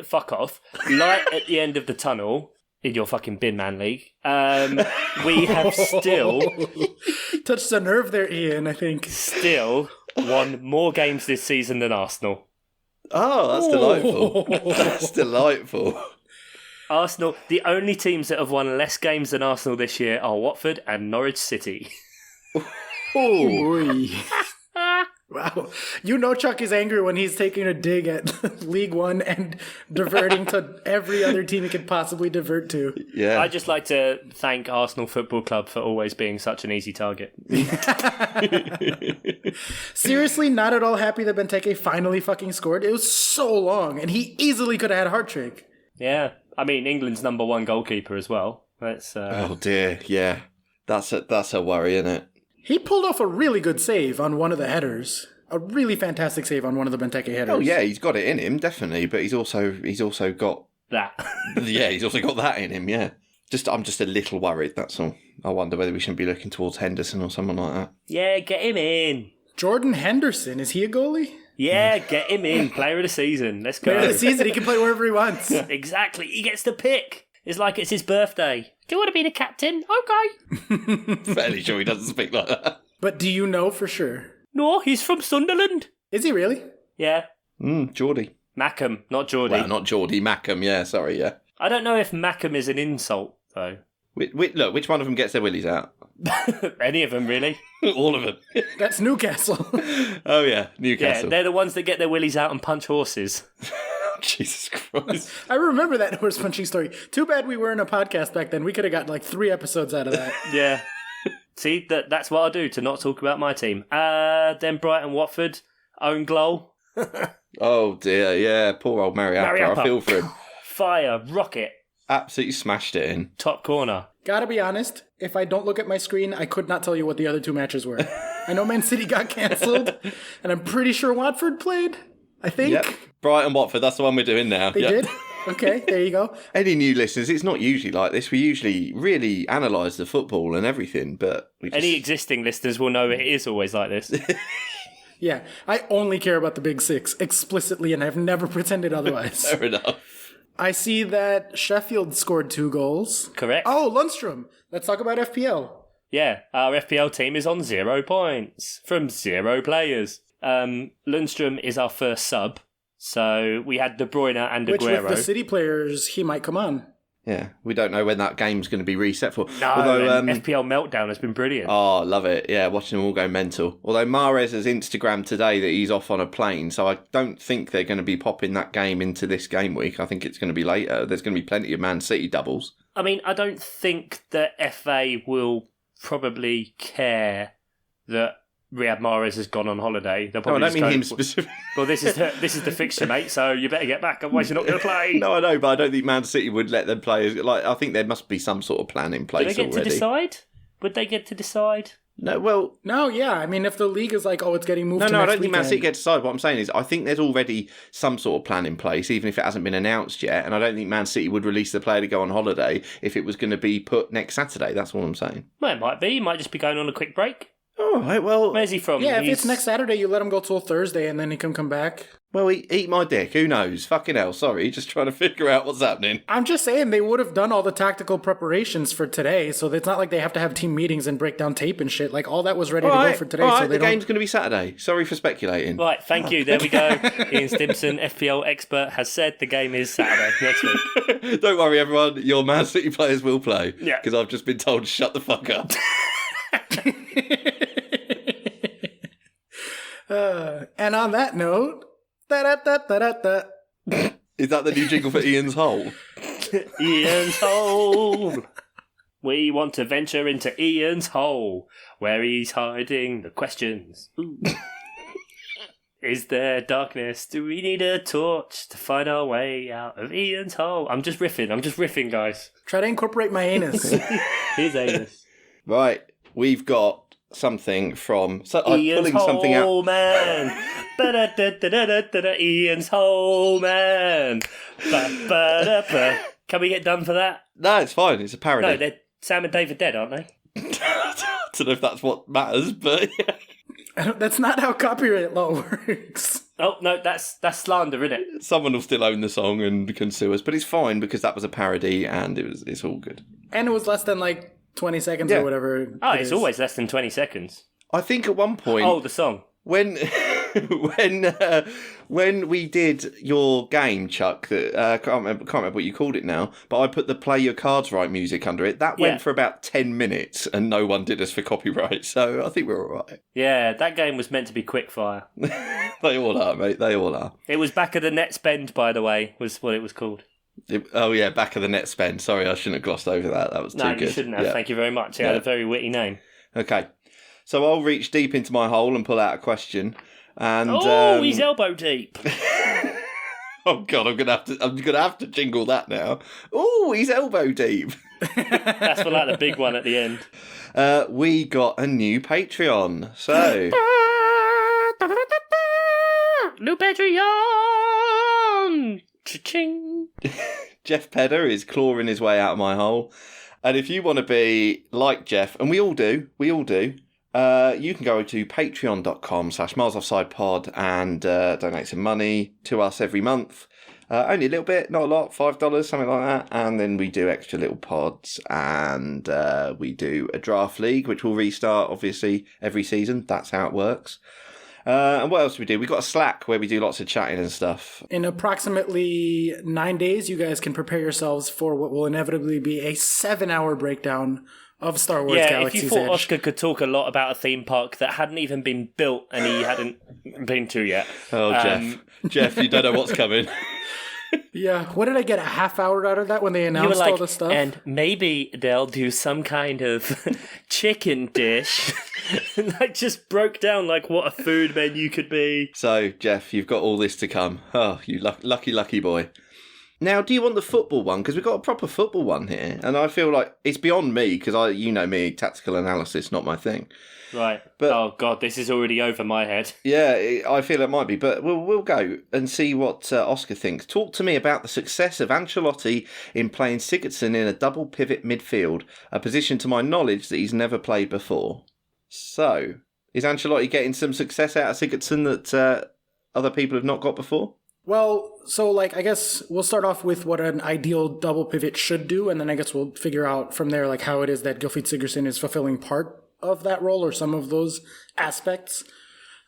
Fuck off. Light at the end of the tunnel in your fucking bin man league. We have still touched a nerve there, Ian. I think still won more games this season than Arsenal. Oh, that's delightful. That's delightful. Arsenal, the only teams that have won less games than Arsenal this year are Watford and Norwich City. Wow. You know Chuck is angry when he's taking a dig at League One and diverting to every other team he could possibly divert to. Yeah. I'd just like to thank Arsenal Football Club for always being such an easy target. Seriously, not at all happy that Benteke finally fucking scored. It was so long, and he easily could have had a heart trick. Yeah. I mean, England's number 1 goalkeeper as well. That's Oh dear, yeah. That's a worry, isn't it? He pulled off a really good save on one of the headers. A really fantastic save on one of the Benteke headers. Oh yeah, he's got it in him, definitely. But he's also got that. Yeah, he's also got that in him. Yeah. I'm just a little worried. That's all. I wonder whether we shouldn't be looking towards Henderson or someone like that. Yeah, get him in. Jordan Henderson, is he a goalie? Yeah, get him in. Player of the season. Let's go. Player of the season. He can play wherever he wants. Exactly. He gets to pick. It's like it's his birthday. Do you want to be the captain? Okay. Fairly sure he doesn't speak like that. But do you know for sure? No, he's from Sunderland. Is he really? Yeah. Geordie. Mackham, not Geordie. Well, not Geordie, Mackham. Yeah, sorry, yeah. I don't know if Mackham is an insult, though. Look, which one of them gets their willies out? Any of them, really. All of them. That's Newcastle. Oh, yeah, Newcastle. Yeah, they're the ones that get their willies out and punch horses. Jesus Christ. I remember that horse punching story. Too bad we were in a podcast back then. We could have got 3 episodes out of that. Yeah. See, that's what I do to not talk about my team. Then Brighton, Watford, own goal. Oh, dear, yeah. Poor old Mariappa. I feel for him. Fire, rocket. Absolutely smashed it in. Top corner. Gotta be honest, if I don't look at my screen, I could not tell you what the other 2 matches were. I know Man City got cancelled, and I'm pretty sure Watford played, I think. Yep. Brighton, Watford, that's the one we're doing now. They did? Okay, there you go. Any new listeners, it's not usually like this. We usually really analyse the football and everything, but... Any existing listeners will know it is always like this. Yeah, I only care about the Big Six explicitly, and I've never pretended otherwise. Fair enough. I see that Sheffield scored 2 goals. Correct. Oh, Lundstrom. Let's talk about FPL. Yeah, our FPL team is on 0 points from 0 players. Lundstrom is our first sub. So we had De Bruyne and Aguero. Which with the City players, he might come on. Yeah, we don't know when that game's going to be reset for. No, although, FPL Meltdown has been brilliant. Oh, love it. Yeah, watching them all go mental. Although Mahrez has Instagrammed today that he's off on a plane, so I don't think they're going to be popping that game into this game week. I think it's going to be later. There's going to be plenty of Man City doubles. I mean, I don't think that FA will probably care that Riyad Mahrez has gone on holiday. No, I don't mean him specifically. Well, this is the fixture, mate. So you better get back, otherwise you're not going to play. No, I know, but I don't think Man City would let them play. I think there must be some sort of plan in place already. Do they get to decide? Would they get to decide? No, well... No, yeah. I mean, if the league is like, oh, it's getting moved to next I don't think weekend. Man City get to decide. What I'm saying is I think there's already some sort of plan in place, even if it hasn't been announced yet, and I don't think Man City would release the player to go on holiday if it was going to be put next Saturday. That's what I'm saying. Well, it might be. He might just be going on a quick break. All right, well... Where's he from? Yeah, if it's next Saturday, you let him go till Thursday and then he can come back. Well, eat my dick. Who knows? Fucking hell, sorry. Just trying to figure out what's happening. I'm just saying they would have done all the tactical preparations for today, so it's not like they have to have team meetings and break down tape and shit. Like, all that was ready to go for today. All right, so the game's going to be Saturday. Sorry for speculating. Right, thank you. There we go. Ian Stimson, FPL expert, has said the game is Saturday next week. Don't worry, everyone. Your Man City players will play. Yeah. Because I've just been told to shut the fuck up. And on that note, da-da-da-da-da-da. Is that the new jingle for Ian's Hole? Ian's Hole. We want to venture into Ian's Hole, where he's hiding the questions. Ooh. Is there darkness? Do we need a torch to find our way out of Ian's Hole? I'm just riffing, guys. Try to incorporate my anus. His anus. Right, we've got something from... I'm Ian's pulling something out. Hole, man. Ba-da-da-da-da-da-da, Ian's Hole, man. Ba-ba-da-ba. Can we get done for that? No, it's fine. It's a parody. No, they're Sam and Dave are dead, aren't they? I don't know if that's what matters, but... That's not how copyright law works. Oh, no, that's slander, isn't it? Someone will still own the song and can sue us, but it's fine because that was a parody and it's all good. And it was less than 20 seconds or whatever. Oh, it's always less than 20 seconds. I think at one point... Oh, the song. When we did your game, Chuck, that can't remember what you called it now, but I put the Play Your Cards Right music under it. That went for about 10 minutes, and no one did us for copyright. So I think we're all right. Yeah, that game was meant to be quickfire. They all are, mate. They all are. It was Back of the Net Spend, by the way, was what it was called. Back of the Net Spend. Sorry, I shouldn't have glossed over that. That was too good. No, you shouldn't have. Yeah. Thank you very much. It had a very witty name. Okay. So I'll reach deep into my hole and pull out a question. And he's elbow deep. Oh God, I'm gonna have to jingle that now. Oh, he's elbow deep. That's for the big one at the end. We got a new Patreon. So new Patreon. Cha-ching. Jeff Pedder is clawing his way out of my hole. And if you want to be like Jeff, and we all do, you can go to patreon.com/milesoffsidepod and donate some money to us every month. Only a little bit, not a lot, $5, something like that. And then we do extra little pods and we do a draft league, which will restart, obviously, every season. That's how it works. And what else do we do? We've got a Slack where we do lots of chatting and stuff. In approximately 9 days, you guys can prepare yourselves for what will inevitably be a 7-hour breakdown of Star Wars Galaxy's Edge. If you thought Oscar could talk a lot about a theme park that hadn't even been built and he hadn't been to yet. Oh, Jeff, you don't know what's coming. Yeah, what did I get a half hour out of that when they announced all the stuff? And maybe they'll do some kind of chicken dish. Just broke down what a food menu could be. So, Jeff, you've got all this to come. Oh, you lucky boy. Now, do you want the football one? Because we've got a proper football one here. And I feel like it's beyond me, because you know me, tactical analysis, not my thing. Right. But, oh, God, this is already over my head. Yeah, I feel it might be. But we'll go and see what Oscar thinks. Talk to me about the success of Ancelotti in playing Sigurdsson in a double pivot midfield, a position to my knowledge that he's never played before. So, is Ancelotti getting some success out of Sigurdsson that other people have not got before? Well, so I guess we'll start off with what an ideal double pivot should do, and then I guess we'll figure out from there how it is that Gylfi Sigurdsson is fulfilling part of that role or some of those aspects.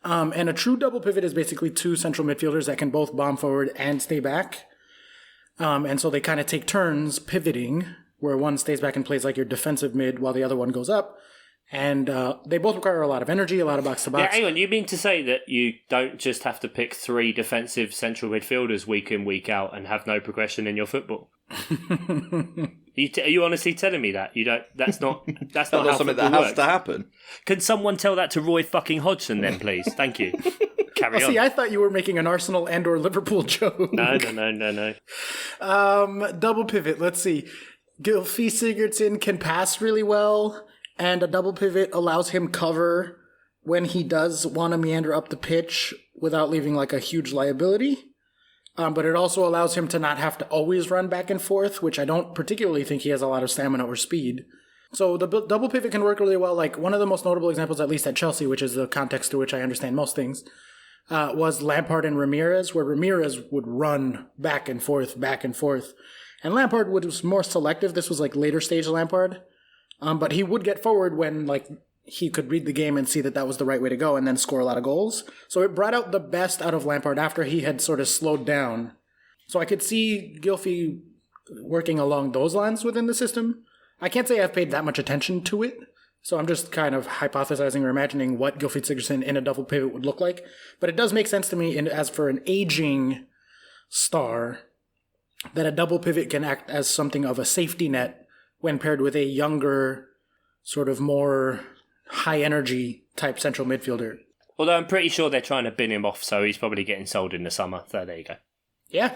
And a true double pivot is basically two central midfielders that can both bomb forward and stay back. And so they kind of take turns pivoting, where one stays back and plays like your defensive mid while the other one goes up. And they both require a lot of energy, a lot of box-to-box. Yeah, hang on. You mean to say that you don't just have to pick 3 defensive central midfielders week in, week out and have no progression in your football? Are you honestly telling me that? You don't? That's not how something that has to happen. Can someone tell that to Roy fucking Hodgson then, please? Thank you. Carry on. See, I thought you were making an Arsenal and or Liverpool joke. No. Double pivot. Let's see. Gylfi Sigurdsson can pass really well. And a double pivot allows him cover when he does want to meander up the pitch without leaving a huge liability. But it also allows him to not have to always run back and forth, which I don't particularly think he has a lot of stamina or speed. So the double pivot can work really well. One of the most notable examples, at least at Chelsea, which is the context to which I understand most things, was Lampard and Ramirez, where Ramirez would run back and forth. And Lampard was more selective. This was later stage Lampard. But he would get forward when he could read the game and see that was the right way to go and then score a lot of goals. So it brought out the best out of Lampard after he had sort of slowed down. So I could see Gylfi working along those lines within the system. I can't say I've paid that much attention to it So I'm just kind of hypothesizing or imagining what Gylfi Sigurdsson in a double pivot would look like. But it does make sense to me, as for an aging star, that a double pivot can act as something of a safety net when paired with a younger, sort of more high-energy type central midfielder. Although I'm pretty sure they're trying to bin him off, so he's probably getting sold in the summer. So there you go. Yeah,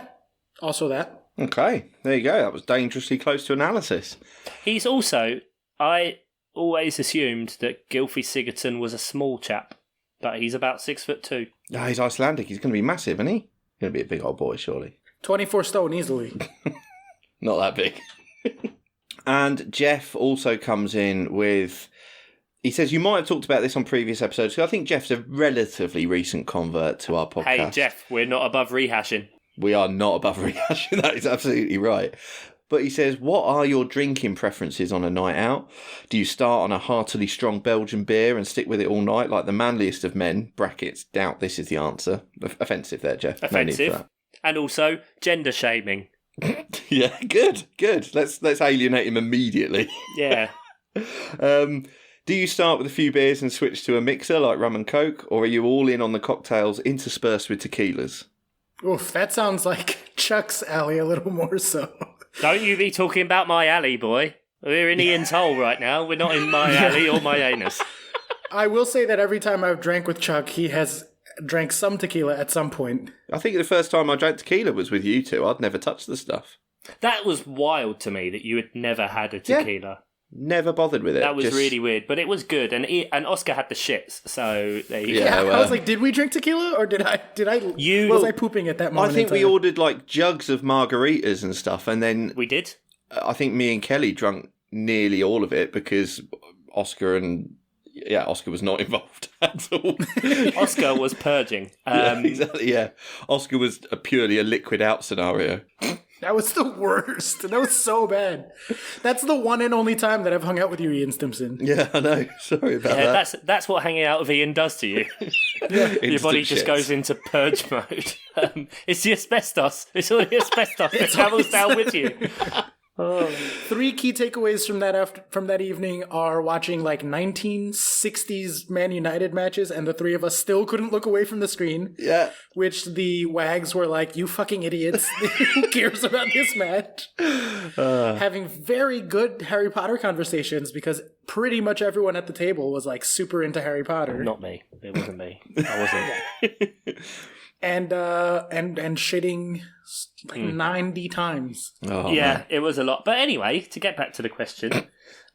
also that. Okay, there you go. That was dangerously close to analysis. He's also... I always assumed that Gylfi Sigurdsson was a small chap, but he's about 6'2". Ah, he's Icelandic. He's going to be massive, isn't he? Going to be a big old boy, surely. 24 stone easily. Not that big. And Jeff also comes in with... He says, you might have talked about this on previous episodes, because I think Jeff's a relatively recent convert to our podcast. Hey, Jeff, we're not above rehashing. We are not above rehashing. That is absolutely right. But he says, what are your drinking preferences on a night out? Do you start on a heartily strong Belgian beer and stick with it all night like the manliest of men? Brackets, doubt this is the answer. Offensive there, Jeff. Offensive. No need for that. And also, gender shaming. Yeah, good. Let's alienate him immediately. Yeah. Do you start with a few beers and switch to a mixer like rum and coke, or are you all in on the cocktails interspersed with tequilas? Oof, that sounds like Chuck's alley a little more so. Don't you be talking about my alley, boy. We're in Ian's hole right now. We're not in my alley or my anus. I will say that every time I've drank with Chuck, he has drank some tequila at some point. I think the first time I drank tequila was with you two. I'd never touched the stuff. That was wild to me that you had never had a tequila. Yeah. Never bothered with it. That was really weird, but it was good, and Oscar had the shits. So there you go. Yeah, I was like, did we drink tequila, or was I pooping at that moment? I think we ordered like jugs of margaritas and stuff, and then we did. I think me and Kelly drank nearly all of it because Oscar was not involved at all. Oscar was purging. Yeah, exactly. Yeah, Oscar was purely a liquid out scenario. That was the worst. That was so bad. That's the one and only time that I've hung out with you, Ian Stimson. Yeah, I know. Sorry about that. That's what hanging out with Ian does to you. Your body just goes into purge mode. It's the asbestos. It's all the asbestos that travels down with you. Oh. 3 key takeaways from that evening are watching like 1960s Man United matches, and the three of us still couldn't look away from the screen. Yeah. Which the wags were like, you fucking idiots. Who cares about this match? Having very good Harry Potter conversations because pretty much everyone at the table was like super into Harry Potter. Not me. It wasn't me. I wasn't. And shitting like 90 times. Oh, yeah, man. it was a lot. But anyway, to get back to the question,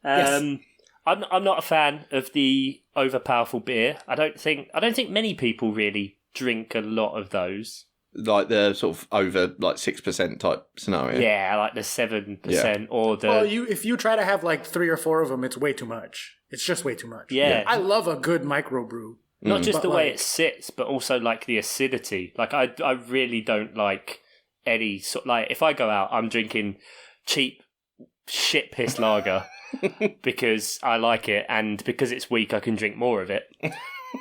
yes. I'm not a fan of the overpowerful beer. I don't think many people really drink a lot of those. Like the sort of over like 6% type scenario. Yeah, like the 7% or the. Well, if you try to have like 3 or 4 of them, it's way too much. It's just way too much. Yeah. I love a good microbrew. Not just the way like, it sits, but also like the acidity. Like I really don't like any sort. Like if I go out, I'm drinking cheap shit piss lager because I like it, and because it's weak, I can drink more of it.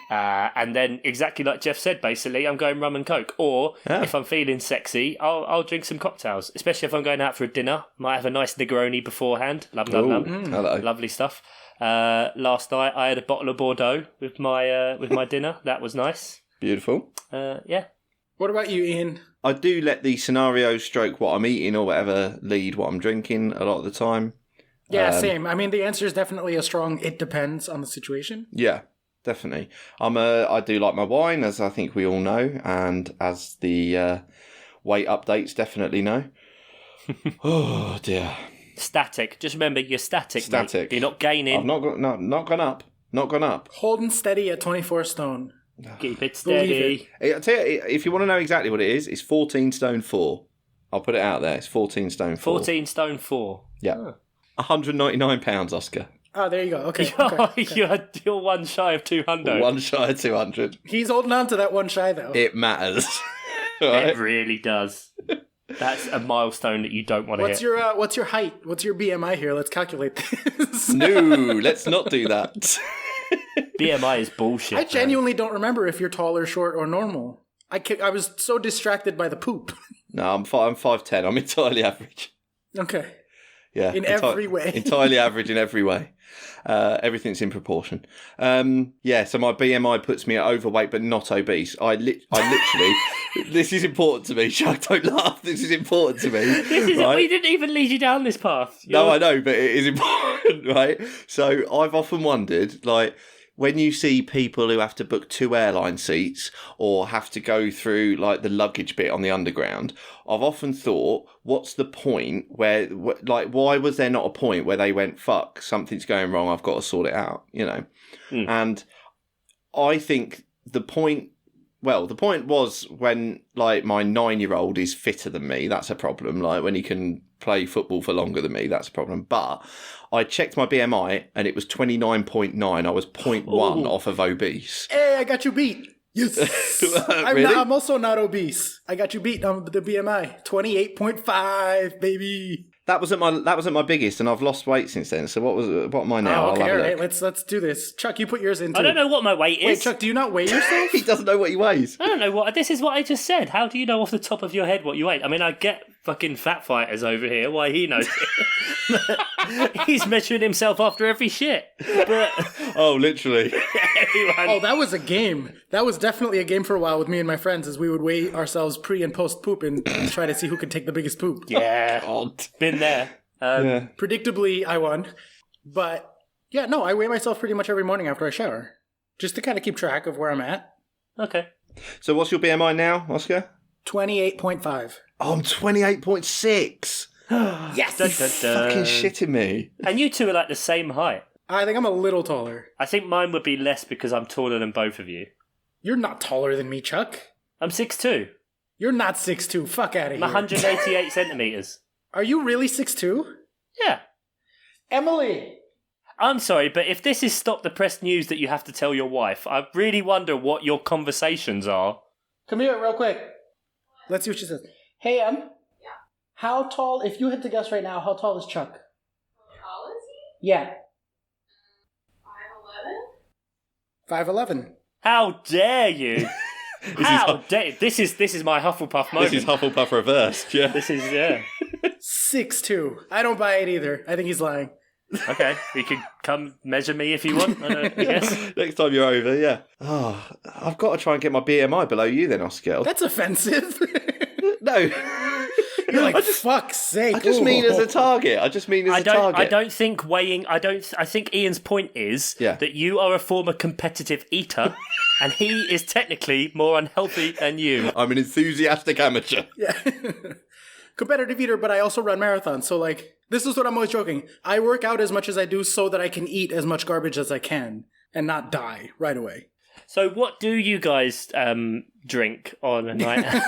And then exactly like Jeff said, basically, I'm going rum and coke. Or if I'm feeling sexy, I'll drink some cocktails. Especially if I'm going out for a dinner, might have a nice Negroni beforehand. Hello. Lovely stuff. Last night I had a bottle of Bordeaux with my dinner. That was nice. Beautiful. Yeah. What about you, Ian? I do let the scenario stroke what I'm eating or whatever lead what I'm drinking a lot of the time. Yeah, same. I mean, the answer is definitely a strong it depends on the situation. Yeah, definitely. I do like my wine, as I think we all know, and as the weight updates definitely know. Oh, dear. Static. Just remember, you're static. Static. Mate. You're not gaining. I've not gone up. Not gone up. Holding steady at 24 stone. Keep it steady. I tell you, if you want to know exactly what it is, it's 14 stone 4. I'll put it out there. It's 14 stone 4. 14 stone 4. Yeah. Oh. £199, Oscar. Oh, there you go. Okay. You're one shy of 200. One shy of 200. He's holding on to that one shy, though. It matters. It really does. That's a milestone that you don't want to hit. What's your height? What's your BMI here? Let's calculate this. No, let's not do that. BMI is bullshit. I genuinely don't remember if you're tall or short or normal. I was so distracted by the poop. No, I'm 5'10". I'm entirely average. Okay. Yeah, In every way. Entirely average in every way. Everything's in proportion. So my BMI puts me at overweight but not obese. I literally, this is important to me. Chuck, don't laugh. This is important to me. We didn't even lead you down this path. No, I know, but it is important, right? So I've often wondered, like, when you see people who have to book 2 airline seats or have to go through like the luggage bit on the underground, I've often thought, what's the point where, like, why was there not a point where they went, fuck, something's going wrong, I've got to sort it out, you know? And I think the point was when, like, my 9-year-old is fitter than me, that's a problem. Like, when he can play football for longer than me, that's a problem. But I checked my BMI and it was 29.9. I was 0.1 off of obese. Hey, I got you beat. Yes. Really? I'm also not obese. I got you beat on the BMI. 28.5, baby. That wasn't my biggest, and I've lost weight since then. So what am I now? Oh, okay, I'll have all a right. look. Let's do this. Chuck, you put yours in too. I don't know what my weight is. Wait, Chuck, do you not weigh yourself? He doesn't know what he weighs. I don't know what. This is what I just said. How do you know off the top of your head what you weigh? I mean, I get fucking fat fighters over here. Why he knows it. He's measuring himself after every shit. But Oh, literally. Oh, that was a game. That was definitely a game for a while with me and my friends, as we would weigh ourselves pre and post poop and try to see who could take the biggest poop. yeah, God. been there. Yeah. Predictably, I won. But yeah, no, I weigh myself pretty much every morning after I shower, just to kind of keep track of where I'm at. Okay. So what's your BMI now, Oscar? 28.5. Oh, I'm 28.6. Yes! Dun, dun, dun. Fucking shitting me. And you two are like the same height. I think I'm a little taller. I think mine would be less because I'm taller than both of you. You're not taller than me, Chuck. I'm 6'2". You're not 6'2". Fuck out of I'm here. 188 centimetres. Are you really 6'2"? Yeah. Emily! I'm sorry, but if this is stop the press news that you have to tell your wife, I really wonder what your conversations are. Come here real quick. Let's see what she says. Hey, Em. Yeah. How tall, if you had to guess right now, how tall is Chuck? How tall is he? Yeah. 5'11"? 5'11". How dare you? How dare This is my Hufflepuff moment. This is Hufflepuff reversed, yeah. This is, yeah. 6'2". I don't buy it either. I think he's lying. Okay, you can come measure me if you want, I guess. Next time you're over, yeah. Oh, I've got to try and get my BMI below you then, Oscar. That's offensive. No. You're like, fuck's sake. I just mean as a target. I don't think weighing. I think Ian's point is that you are a former competitive eater, and he is technically more unhealthy than you. I'm an enthusiastic amateur. Yeah. Competitive eater, but I also run marathons. So, like, this is what I'm always joking. I work out as much as I do so that I can eat as much garbage as I can and not die right away. So what do you guys drink on a night out?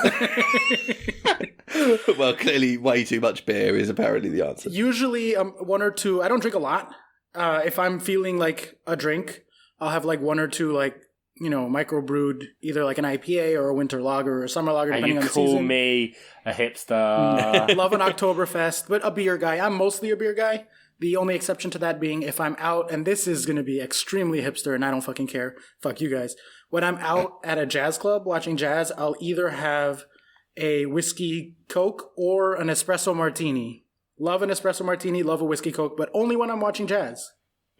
Well, clearly way too much beer is apparently the answer. Usually 1 or 2. I don't drink a lot. If I'm feeling like a drink, I'll have like 1 or 2 like, you know, microbrewed, either like an IPA or a winter lager or a summer lager, depending on the season. You call me a hipster. Love an Oktoberfest, but a beer guy. I'm mostly a beer guy. The only exception to that being if I'm out, and this is going to be extremely hipster and I don't fucking care. Fuck you guys. When I'm out at a jazz club watching jazz, I'll either have a whiskey Coke or an espresso martini. Love an espresso martini, love a whiskey Coke, but only when I'm watching jazz.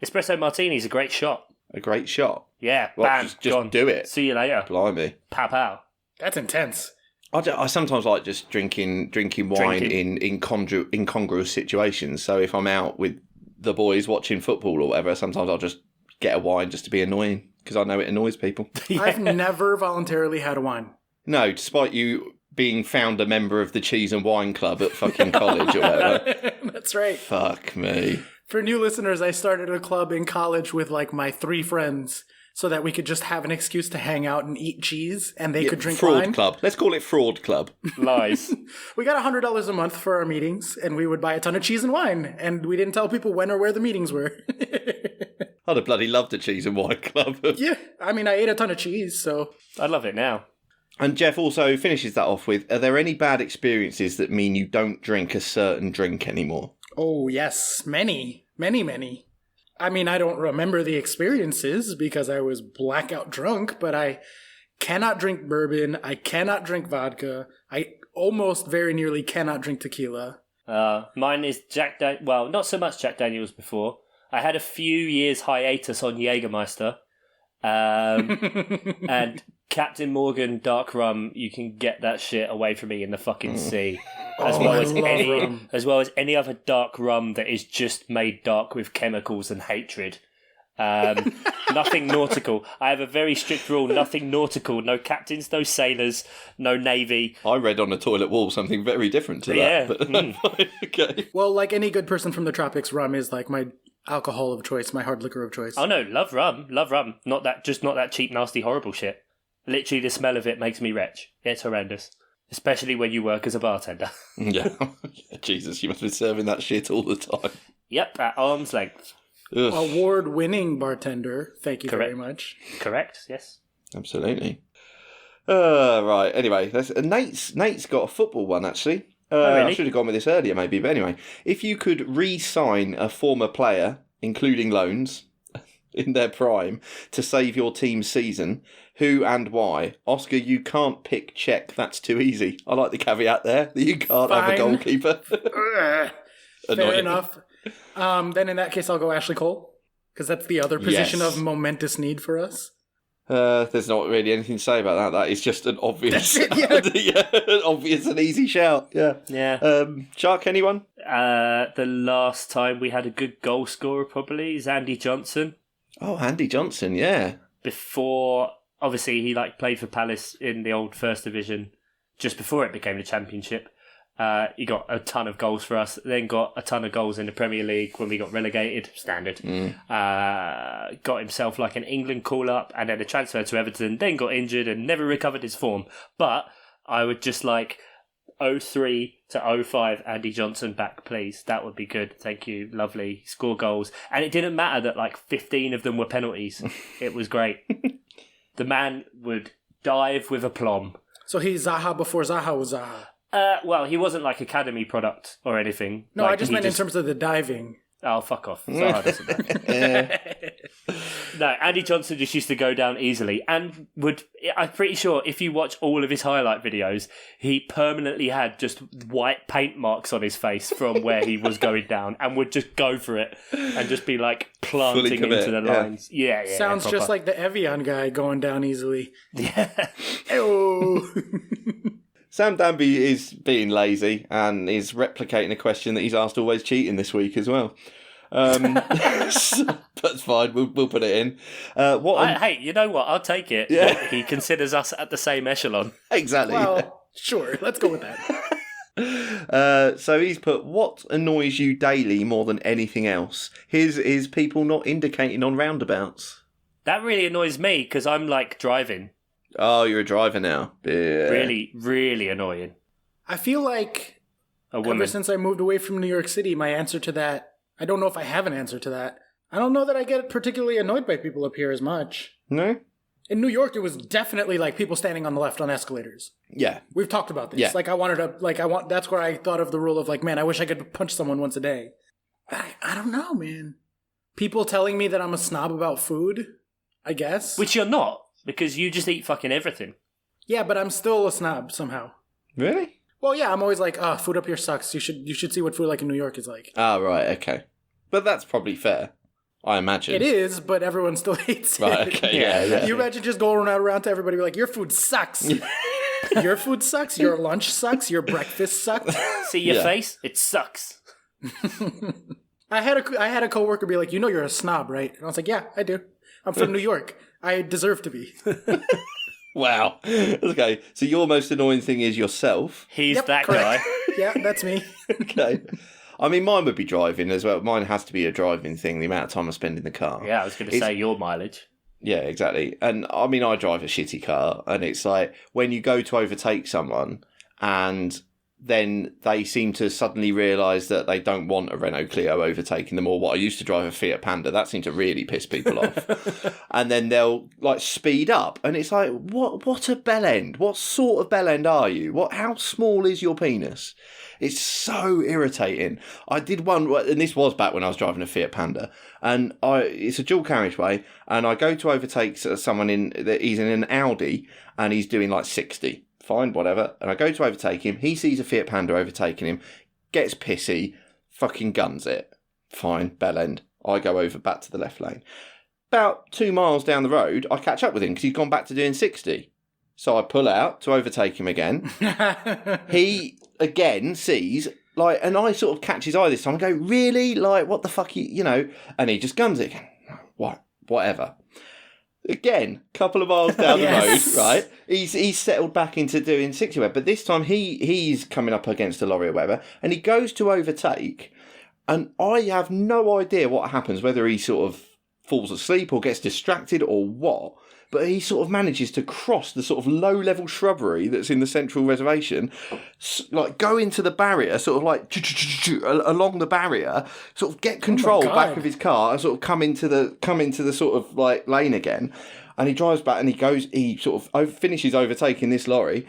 Espresso martini's a great shot. A great shot. Yeah, Well, bam, just gone. do it. See you later. Blimey. Pow pow. That's intense. I sometimes like just drinking wine in incongruous situations. So if I'm out with the boys watching football or whatever, sometimes I'll just get a wine just to be annoying because I know it annoys people. Yeah. I've never voluntarily had a wine. No, despite you being found a member of the Cheese and Wine Club at fucking college or whatever. That's right. Fuck me. For new listeners, I started a club in college with like my 3 friends so that we could just have an excuse to hang out and eat cheese and they could drink Fraud wine. Club. Let's call it Fraud Club. Lies. We got $100 a month for our meetings and we would buy a ton of cheese and wine and we didn't tell people when or where the meetings were. I'd have bloody loved a Cheese and Wine Club. Yeah, I mean, I ate a ton of cheese, so... I love it now. And Jeff also finishes that off with, are there any bad experiences that mean you don't drink a certain drink anymore? Oh, yes. Many. I mean, I don't remember the experiences because I was blackout drunk, but I cannot drink bourbon. I cannot drink vodka. I almost very nearly cannot drink tequila. Mine is well, not so much Jack Daniels before. I had a few years hiatus on Jägermeister. And Captain Morgan Dark Rum, you can get that shit away from me in the fucking sea. As well as any other dark rum that is just made dark with chemicals and hatred. Nothing nautical. I have a very strict rule: nothing nautical. No captains, no sailors, no navy. I read on the toilet wall something very different to that. Yeah. But, okay. Well, like any good person from the tropics, rum is like my alcohol of choice, my hard liquor of choice. Oh no, love rum. Not that cheap, nasty, horrible shit. Literally, the smell of it makes me retch. It's horrendous. Especially when you work as a bartender. Yeah. Jesus, you must be serving that shit all the time. Yep, at arm's length. Ugh. Award-winning bartender. Thank you very much. Correct, yes. Absolutely. Right, anyway, Nate's got a football one, actually. Really? I should have gone with this earlier, maybe. But anyway, if you could re-sign a former player, including loans, in their prime, to save your team's season, who and why? Oscar, you can't pick Czech. That's too easy. I like the caveat there that you can't have a goalkeeper. Fair enough. Then in that case, I'll go Ashley Cole, because that's the other position of momentous need for us. There's not really anything to say about that. That is just an obvious, an obvious and easy shout. Yeah. Shark, anyone? The last time we had a good goal scorer probably is Andy Johnson. Oh, Andy Johnson, yeah. Before, obviously, he played for Palace in the old First Division just before it became the Championship. He got a ton of goals for us, then got a ton of goals in the Premier League when we got relegated, standard. Got himself an England call-up and then a transfer to Everton, then got injured and never recovered his form. But I would just 03 to 05 Andy Johnson back, please. That would be good. Thank you. Lovely. Score goals. And it didn't matter that 15 of them were penalties. It was great. The man would dive with aplomb. So he's Zaha before Zaha was Zaha. Well, he wasn't academy product or anything. No, I just meant in terms of the diving. Oh, fuck off. Zaha doesn't know. No, Andy Johnson just used to go down easily and I'm pretty sure if you watch all of his highlight videos, he permanently had just white paint marks on his face from where he was going down and would just go for it and just be planting into the lines. Yeah. Sounds just like the Evian guy going down easily. Yeah. Oh. Sam Danby is being lazy and is replicating a question that he's asked Always Cheating this week as well. That's fine. We'll put it in. Hey, you know what? I'll take it. Yeah. He considers us at the same echelon. Exactly. Well, sure. Let's go with that. So he's put, what annoys you daily more than anything else? His is people not indicating on roundabouts. That really annoys me because I'm driving. Oh, you're a driver now. Yeah. Really, really annoying. I feel like ever since I moved away from New York City, my answer to that, I don't know if I have an answer to that. I don't know that I get particularly annoyed by people up here as much. No? In New York, it was definitely people standing on the left on escalators. Yeah. We've talked about this. Yeah. That's where I thought of the rule of man, I wish I could punch someone once a day. I don't know, man. People telling me that I'm a snob about food, I guess. Which you're not. Because you just eat fucking everything. Yeah, but I'm still a snob somehow. Really? Well, yeah, I'm always food up here sucks. You should see what food in New York is like. Ah, right, okay. But that's probably fair, I imagine. It is, but everyone still hates it. Right, okay, yeah. You imagine just going around to everybody like, your food sucks. Your food sucks, your lunch sucks, your breakfast sucks. See your face? It sucks. I had a coworker be like, you're a snob, right? And I was like, yeah, I do. I'm from New York. I deserve to be. Wow. Okay, so your most annoying thing is yourself. He's that guy. Yeah, that's me. Okay. I mean, mine would be driving as well. Mine has to be a driving thing, the amount of time I spend in the car. Yeah, I was going to say your mileage. Yeah, exactly. And I mean, I drive a shitty car, and it's when you go to overtake someone and then they seem to suddenly realise that they don't want a Renault Clio overtaking them, or what I used to drive a Fiat Panda. That seemed to really piss people off. And then they'll speed up, and it's what a bell end. What sort of bell end are you? How small is your penis? It's so irritating. I did one, and this was back when I was driving a Fiat Panda, and it's a dual carriageway, and I go to overtake someone he's in an Audi, and he's doing 60. Fine, whatever. And I go to overtake him. He sees a Fiat Panda overtaking him. gets pissy, fucking guns it. Fine, bell end. I go over back to the left lane. About 2 miles down the road, I catch up with him because he's gone back to doing 60. So I pull out to overtake him again. He, again, sees, like, and I sort of catch his eye this time and go, really? Like, what the fuck, you know? And he just guns it again. What? Whatever. Again, couple of miles down the road, right? He's settled back into doing 60 web, but this time he's coming up against a lorry or whatever, and he goes to overtake, and I have no idea what happens, whether he sort of falls asleep or gets distracted or what, but he sort of manages to cross the sort of low-level shrubbery that's in the central reservation, like go into the barrier, sort of like along the barrier, sort of get control back of his car and sort of come into the sort of like lane again. And he drives back and he sort of finishes overtaking this lorry,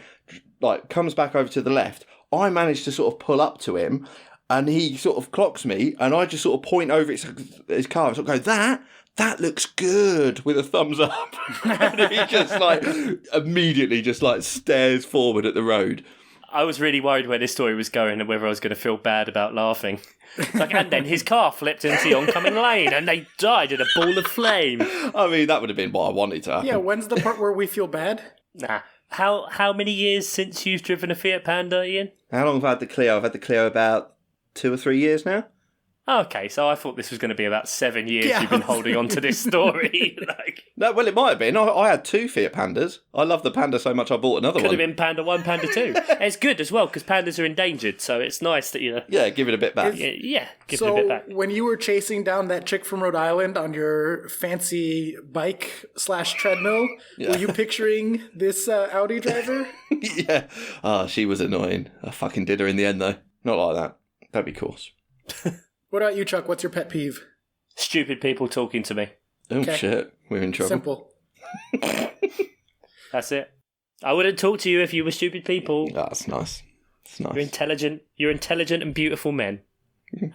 like comes back over to the left. I manage to sort of pull up to him and he sort of clocks me and I just sort of point over his car and sort of go, that looks good, with a thumbs up. And he just like immediately just like stares forward at the road. I was really worried where this story was going and whether I was going to feel bad about laughing. Like, and then his car flipped into the oncoming lane and they died in a ball of flame. I mean, that would have been what I wanted to happen. Yeah, when's the part where we feel bad? Nah. How many years since you've driven a Fiat Panda, Ian? How long have I had the Clio? I've had the Clio about 2 or 3 years now. Okay, so I thought this was going to be about 7 years you've been holding on to this story. No, well, it might have been. I had 2 Fiat Pandas. I love the Panda so much I bought another one. Could have been Panda 1, Panda 2. It's good as well, because pandas are endangered, so it's nice that you... Yeah, give it a bit back. Give it a bit back. So, when you were chasing down that chick from Rhode Island on your fancy bike/treadmill, were you picturing this Audi driver? Yeah. Oh, she was annoying. I fucking did her in the end, though. Not like that. That'd be coarse. What about you, Chuck? What's your pet peeve? Stupid people talking to me. Oh, shit. We're in trouble. Simple. That's it. I wouldn't talk to you if you were stupid people. Oh, that's nice. It's nice. You're intelligent and beautiful men.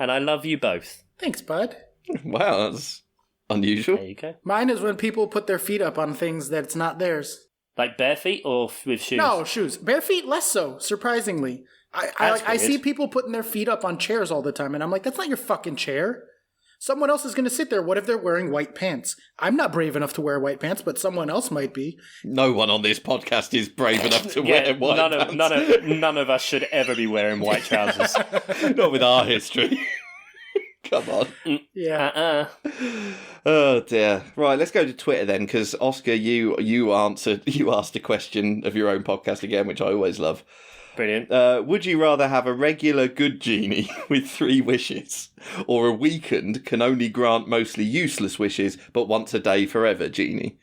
And I love you both. Thanks, bud. Wow, that's unusual. There you go. Mine is when people put their feet up on things that's not theirs. Like bare feet or with shoes? No, shoes. Bare feet, less so, surprisingly. I see people putting their feet up on chairs all the time, and I'm like, that's not your fucking chair. Someone else is going to sit there. What if they're wearing white pants? I'm not brave enough to wear white pants, but someone else might be. No one on this podcast is brave enough to wear white pants. None of us should ever be wearing white trousers. Not with our history. Come on. Yeah. Oh dear. Right, let's go to Twitter then, because Oscar, you asked a question of your own podcast again, which I always love. Brilliant. Would you rather have a regular good genie with 3 wishes, or a weakened can only grant mostly useless wishes but once a day forever genie?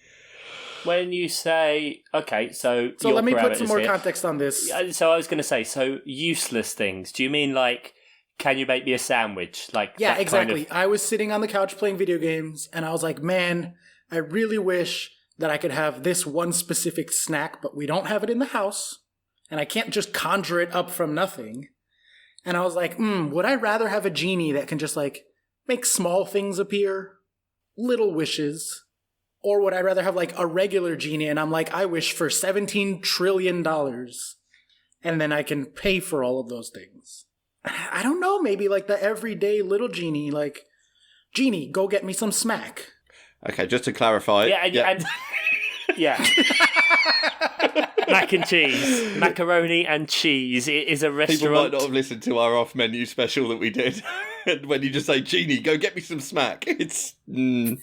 When you say, okay, so let me put some more context on this. So I was going to say, so useless things. Do you mean like, can you make me a sandwich? Like, yeah, exactly. I was sitting on the couch playing video games, and I was like, man, I really wish that I could have this one specific snack, but we don't have it in the house. And I can't just conjure it up from nothing. And I was like, would I rather have a genie that can just like make small things appear? Little wishes. Or would I rather have like a regular genie and I'm like, I wish for $17 trillion. And then I can pay for all of those things. I don't know, maybe like the everyday little genie, like, genie, go get me some smack. Okay, just to clarify. Yeah. Mac and cheese. Macaroni and cheese. It is a restaurant. People might not have listened to our off-menu special that we did. When you just say, genie, go get me some smack. It's...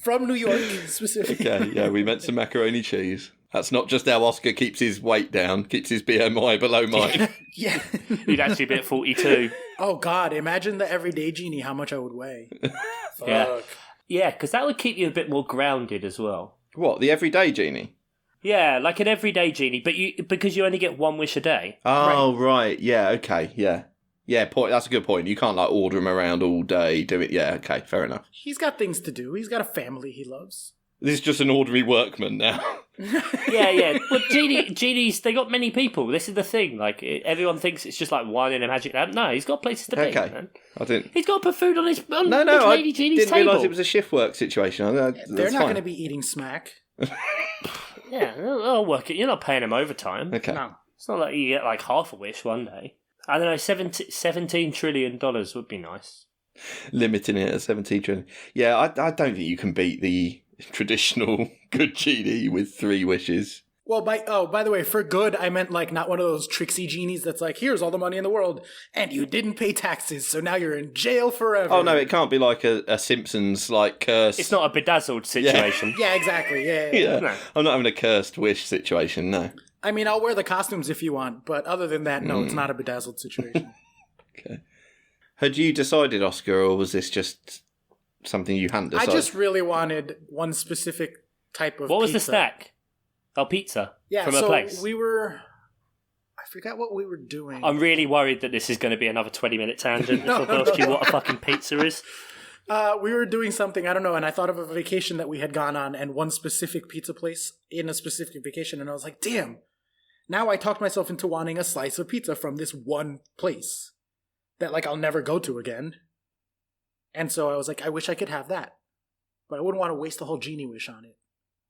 From New York, specifically. Okay, yeah, we meant some macaroni cheese. That's not just how Oscar keeps his weight down, keeps his BMI below mine. Yeah. He'd actually be at 42. Oh, God, imagine the everyday genie, how much I would weigh. Yeah. Yeah, because that would keep you a bit more grounded as well. What, the everyday genie? Yeah, like an everyday genie, but because you only get 1 wish a day. Oh, right. Yeah, okay, yeah. Yeah, that's a good point. You can't, like, order him around all day, do it. Yeah, okay, fair enough. He's got things to do. He's got a family he loves. This is just an ordinary workman now. Yeah. Well, genies, they got many people. This is the thing. Like, everyone thinks it's just like one in a magic lamp. No, he's got places to be. Okay, Man. I didn't... He's got to put food on his I lady genie's didn't table. realise it was a shift work situation. They're not going to be eating smack. Yeah, I'll work it. You're not paying him overtime. Okay. No. It's not like you get like half a wish one day. I don't know, $17 trillion would be nice. Limiting it at 17 trillion. Yeah, I don't think you can beat the traditional good genie with 3 wishes. Well, by the way, for good, I meant like not one of those tricksy genies that's like, here's all the money in the world, and you didn't pay taxes, so now you're in jail forever. Oh no, it can't be like a Simpsons like curse. It's not a bedazzled situation. Yeah, exactly. Yeah. No. I'm not having a cursed wish situation. No. I mean, I'll wear the costumes if you want, but other than that, no, it's not a bedazzled situation. Okay. Had you decided, Oscar, or was this just something you hadn't decided? I just really wanted one specific type of What was pizza. the snack? Oh, pizza. Yeah, from a place. I forgot what we were doing. I'm really worried that this is going to be another 20-minute tangent if I ask you what a fucking pizza is. We were doing something, I don't know, and I thought of a vacation that we had gone on and one specific pizza place in a specific vacation, and I was like, damn, now I talked myself into wanting a slice of pizza from this one place that, like, I'll never go to again. And so I was like, I wish I could have that. But I wouldn't want to waste a whole genie wish on it.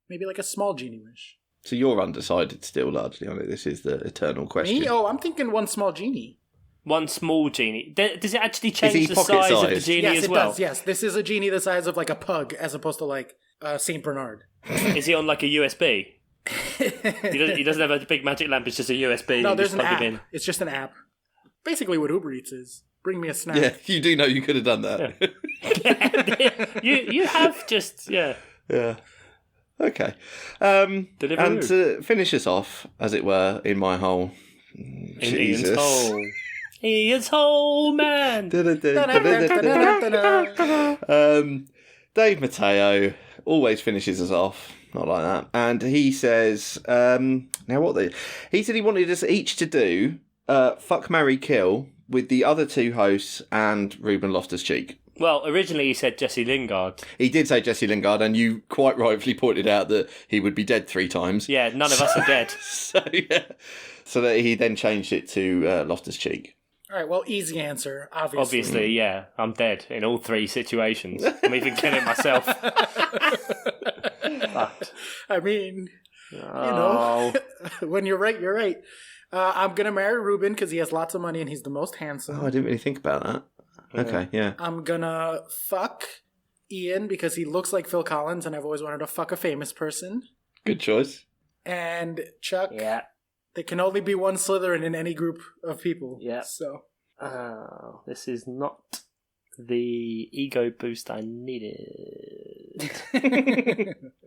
Maybe like a small genie wish. So you're undecided still largely on it. This is the eternal question. Me? Oh, I'm thinking one small genie. One small genie. Does it actually change the pocket size of the sized? genie Yes, as it well? does. Yes, this is a genie the size of like a pug as opposed to like Saint Bernard. Is he on like a USB? He doesn't have a big magic lamp. It's just a USB. No, you there's just an plug app. it in. It's just an app. Basically what Uber Eats is. Bring me a snack. Yeah, you do know you could have done that. you have just Yeah. Okay. And to finish us off, as it were, in my hole. Jesus. Ian's hole. Ian's hole, man. Dave Mateo always finishes us off. Not like that. And he says, he said he wanted us each to do Fuck, Marry, Kill with the other 2 hosts and Ruben Loftus-Cheek. Well, originally he said Jesse Lingard. He did say Jesse Lingard, and you quite rightfully pointed out that he would be dead 3 times. Yeah, none of us are dead. So that he then changed it to Loftus-Cheek. All right, well, easy answer, obviously. Obviously, yeah, I'm dead in all 3 situations. I'm even killing myself. But, I mean, you know, when you're right, you're right. I'm going to marry Ruben because he has lots of money and he's the most handsome. Oh, I didn't really think about that. Okay, yeah. I'm going to fuck Ian because he looks like Phil Collins and I've always wanted to fuck a famous person. Good choice. And Chuck, yeah. there can only be one Slytherin in any group of people. Yeah. So. This is not the ego boost I needed.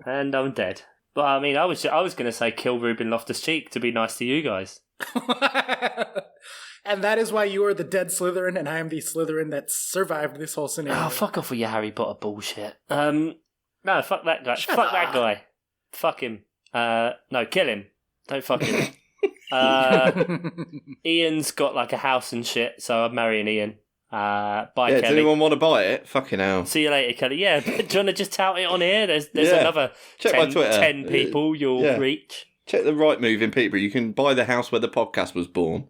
And I'm dead. But I mean, I was going to say kill Ruben Loftus-Cheek to be nice to you guys. And that is why you are the dead Slytherin and I am the Slytherin that survived this whole scenario. Oh, fuck off with your Harry Potter bullshit. No, fuck that guy. Shut fuck up. that guy. Fuck him. No, kill him. Don't fuck him. Ian's got like a house and shit, so I'm marrying Ian. Bye, Kelly. Does anyone want to buy it? Fucking hell. See you later, Kelly. Yeah, do you want to just tout it on here? There's another Check my Twitter. 10 people you'll reach. Check the right move in Peterborough. You can buy the house where the podcast was born.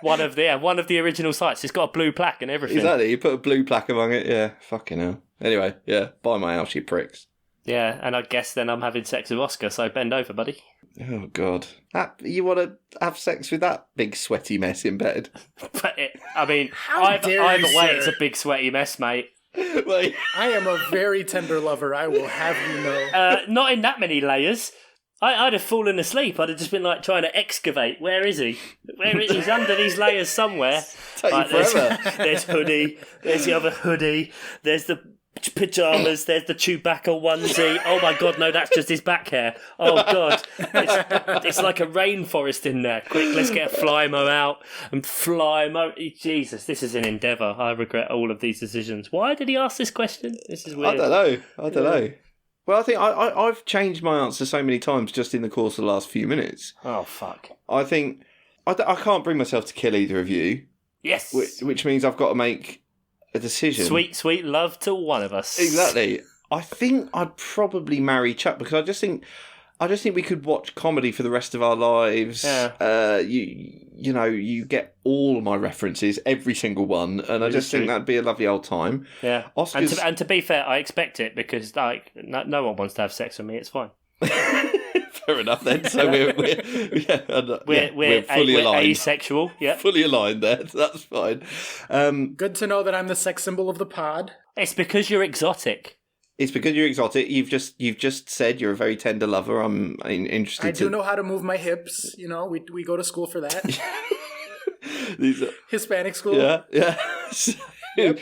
One of the original sites. It's got a blue plaque and everything. Exactly. You put a blue plaque among it. Yeah. Fucking hell. Anyway, yeah. Buy my house, you pricks. Yeah, and I guess then I'm having sex with Oscar, so bend over, buddy. Oh, God. You want to have sex with that big sweaty mess in bed? But either dare way, you, it's sir. a big sweaty mess, mate. Wait. I am a very tender lover, I will have you know. Not in that many layers. I'd have fallen asleep. I'd have just been like trying to excavate. Where is he? He's under these layers somewhere. Take you forever. There's hoodie. There's the other hoodie. There's the pyjamas. There's the Chewbacca onesie. Oh my God, no, that's just his back hair. Oh God, it's like a rainforest in there. Quick, let's get a Flymo out and Flymo. Jesus, this is an endeavour. I regret all of these decisions. Why did he ask this question? This is weird. I don't know. Well, I think I've changed my answer so many times just in the course of the last few minutes. Oh, fuck. I think I can't bring myself to kill either of you. Yes. Which means I've got to make a decision. Sweet, sweet love to one of us. Exactly. I think I'd probably marry Chuck because I just think we could watch comedy for the rest of our lives. Yeah. You get all of my references, every single one, and I just think that'd be a lovely old time. Yeah. Oscar's... And to be fair, I expect it because like no one wants to have sex with me. It's fine. Fair enough then. So we're fully aligned. Asexual. Yeah, fully aligned there. That's fine. Good to know that I'm the sex symbol of the pod. it's because you're exotic. It's because you're exotic. You've just said you're a very tender lover. I'm interested. I do know how to move my hips. You know, we go to school for that. Hispanic school. Yeah. Yep.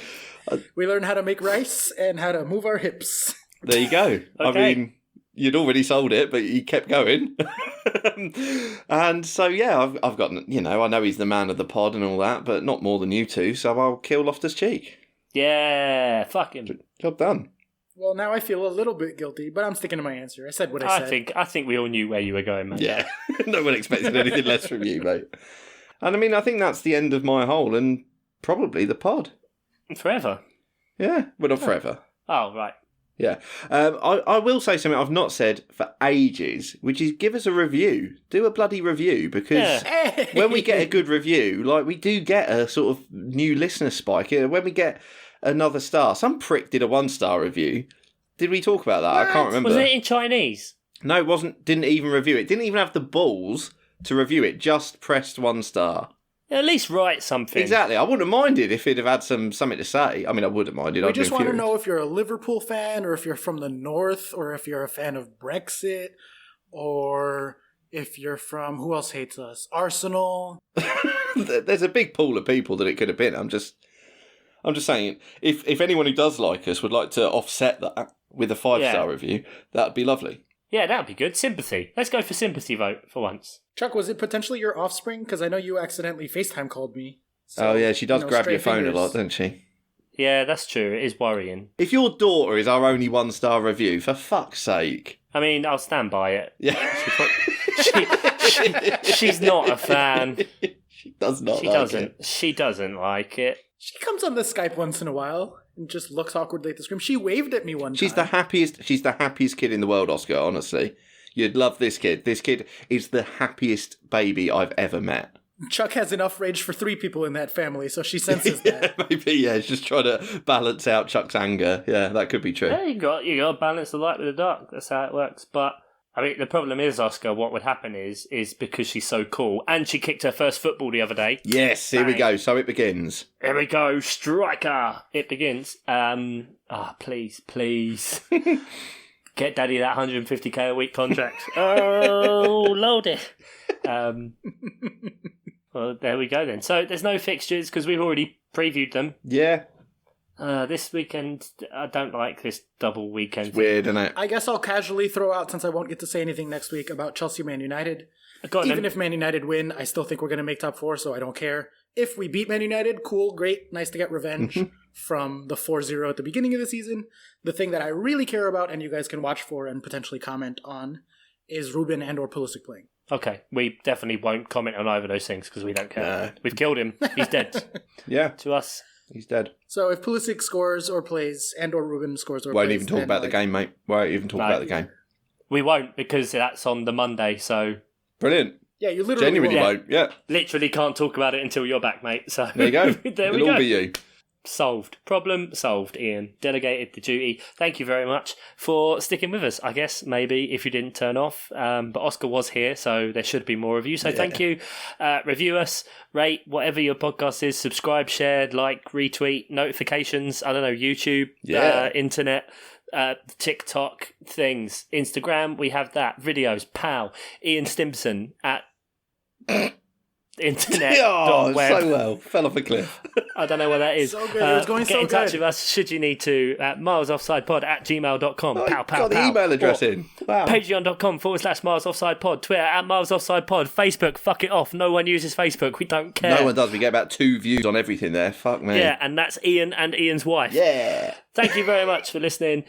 We learn how to make rice and how to move our hips. There you go. Okay. I mean, you'd already sold it, but you kept going. And so, yeah, I've got, I know he's the man of the pod and all that, but not more than you two, so I'll kill Loftus-Cheek. Yeah, fuck him. Job done. Well, now I feel a little bit guilty, but I'm sticking to my answer. I said what I said. I think we all knew where you were going, mate. Yeah. No one expected anything less from you, mate. And I mean, I think that's the end of my hole and probably the pod. Forever. Yeah, well, not forever. Oh, right. Yeah. I will say something I've not said for ages, which is give us a review. Do a bloody review, because when we get a good review, like we do get a sort of new listener spike. When we get another star, some prick did a 1-star review. Did we talk about that? I can't remember. Was it in Chinese? No, it wasn't. Didn't even review it. Didn't even have the balls to review it. Just pressed 1 star. At least write something. Exactly. I wouldn't have minded if he'd have had something to say. I mean, I would have minded. We just want to know if you're a Liverpool fan, or if you're from the north, or if you're a fan of Brexit, or if you're from, who else hates us? Arsenal. There's a big pool of people that it could have been. I'm just saying, if anyone who does like us would like to offset that with a 5-star review, that'd be lovely. Yeah, that'd be good. Sympathy. Let's go for sympathy vote for once. Chuck, was it potentially your offspring? Because I know you accidentally FaceTime called me. So, oh, yeah, she does grab your phone fingers. a lot, doesn't she? Yeah, that's true. It is worrying. If your daughter is our only 1-star review, for fuck's sake. I mean, I'll stand by it. Yeah. She's not a fan. She does not like it. She doesn't like it. She comes on the Skype once in a while and just looks awkwardly at the screen. She waved at me one time. She's the happiest kid in the world, Oscar, honestly. You'd love this kid. This kid is the happiest baby I've ever met. Chuck has enough rage for 3 people in that family, so she senses that. Maybe, yeah, she's just trying to balance out Chuck's anger. Yeah, that could be true. Yeah, you got to balance the light with the dark. That's how it works. But I mean, the problem is, Oscar, what would happen is because she's so cool, and she kicked her first football the other day. Yes, here we go. So it begins. Here we go, striker. It begins. Please. Get Daddy that 150k a week contract. Oh, load it. Well, there we go then. So there's no fixtures because we've already previewed them. Yeah. This weekend, I don't like this double weekend. It's weird, isn't it? I guess I'll casually throw out, since I won't get to say anything next week, about Chelsea Man United. Even if Man United win, I still think we're going to make top 4, so I don't care. If we beat Man United, cool, great, nice to get revenge from the 4-0 at the beginning of the season. The thing that I really care about, and you guys can watch for and potentially comment on, is Ruben and or Pulisic playing. Okay, we definitely won't comment on either of those things because we don't care. No. We've killed him. He's dead. Yeah. To us. He's dead. So if Pulisic scores or plays, and or Ruben scores or Won't plays... even talk about the game, mate. Won't even talk about the game. We won't because that's on the Monday, so... Brilliant. Yeah, you literally Genuinely won't. Yeah. Literally can't talk about it until you're back, mate. So there you go. There we It'll go. all be you. Solved. Problem solved, Ian. Delegated the duty. Thank you very much for sticking with us, I guess, maybe, if you didn't turn off. But Oscar was here, so there should be more of you. So thank you. Review us, rate, whatever your podcast is, subscribe, share, like, retweet, notifications, I don't know, YouTube, internet, TikTok, things. Instagram, we have that. Videos, pal. Ian Stimpson at... internet.web. Oh, so well. Fell off a cliff. I don't know what that is. So good. It was going get so in touch good. with us should you need to at milesoffsidepod@gmail.com. Pow, pow, Got the pow. email address Or in. Wow. Patreon.com/milesoffsidepod. Twitter @milesoffsidepod. Facebook, fuck it off. No one uses Facebook. We don't care. No one does. We get about 2 views on everything there. Fuck me. Yeah, and that's Ian and Ian's wife. Yeah. Thank you very much for listening.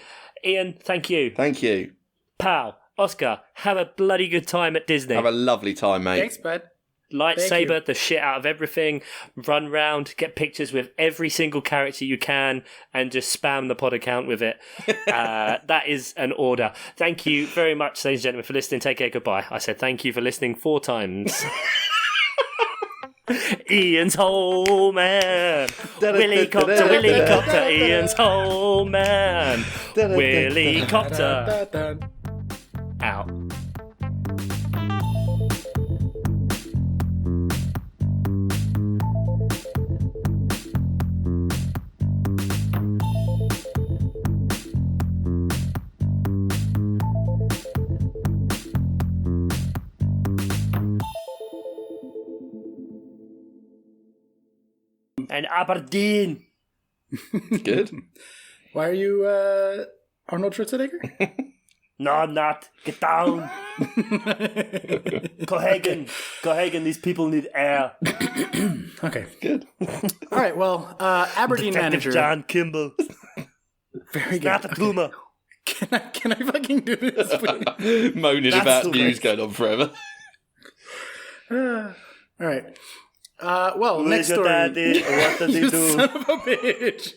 Ian, thank you. Thank you. Pal, Oscar, have a bloody good time at Disney. Have a lovely time, mate. Thanks, bud. Lightsaber the shit out of everything, run round, get pictures with every single character you can, and just spam the pod account with it. That is an order. Thank you very much, ladies and gentlemen, for listening. Take care, goodbye. I said thank you for listening 4 times. Ian's home man. Willy copter, Ian's home man. Willy copter. Out. And Aberdeen. Good. Why are you Arnold Schwarzenegger? No, I'm not. Get down. Cohagen, these people need air. Okay. Good. All right, well, Aberdeen Detective manager. John Kimball. Very good. Not a tumor. Can I fucking do this, please? Moaning That's about the news worst. going on forever. All right. Well, Who next is your story. daddy? What does he You do? son of a bitch.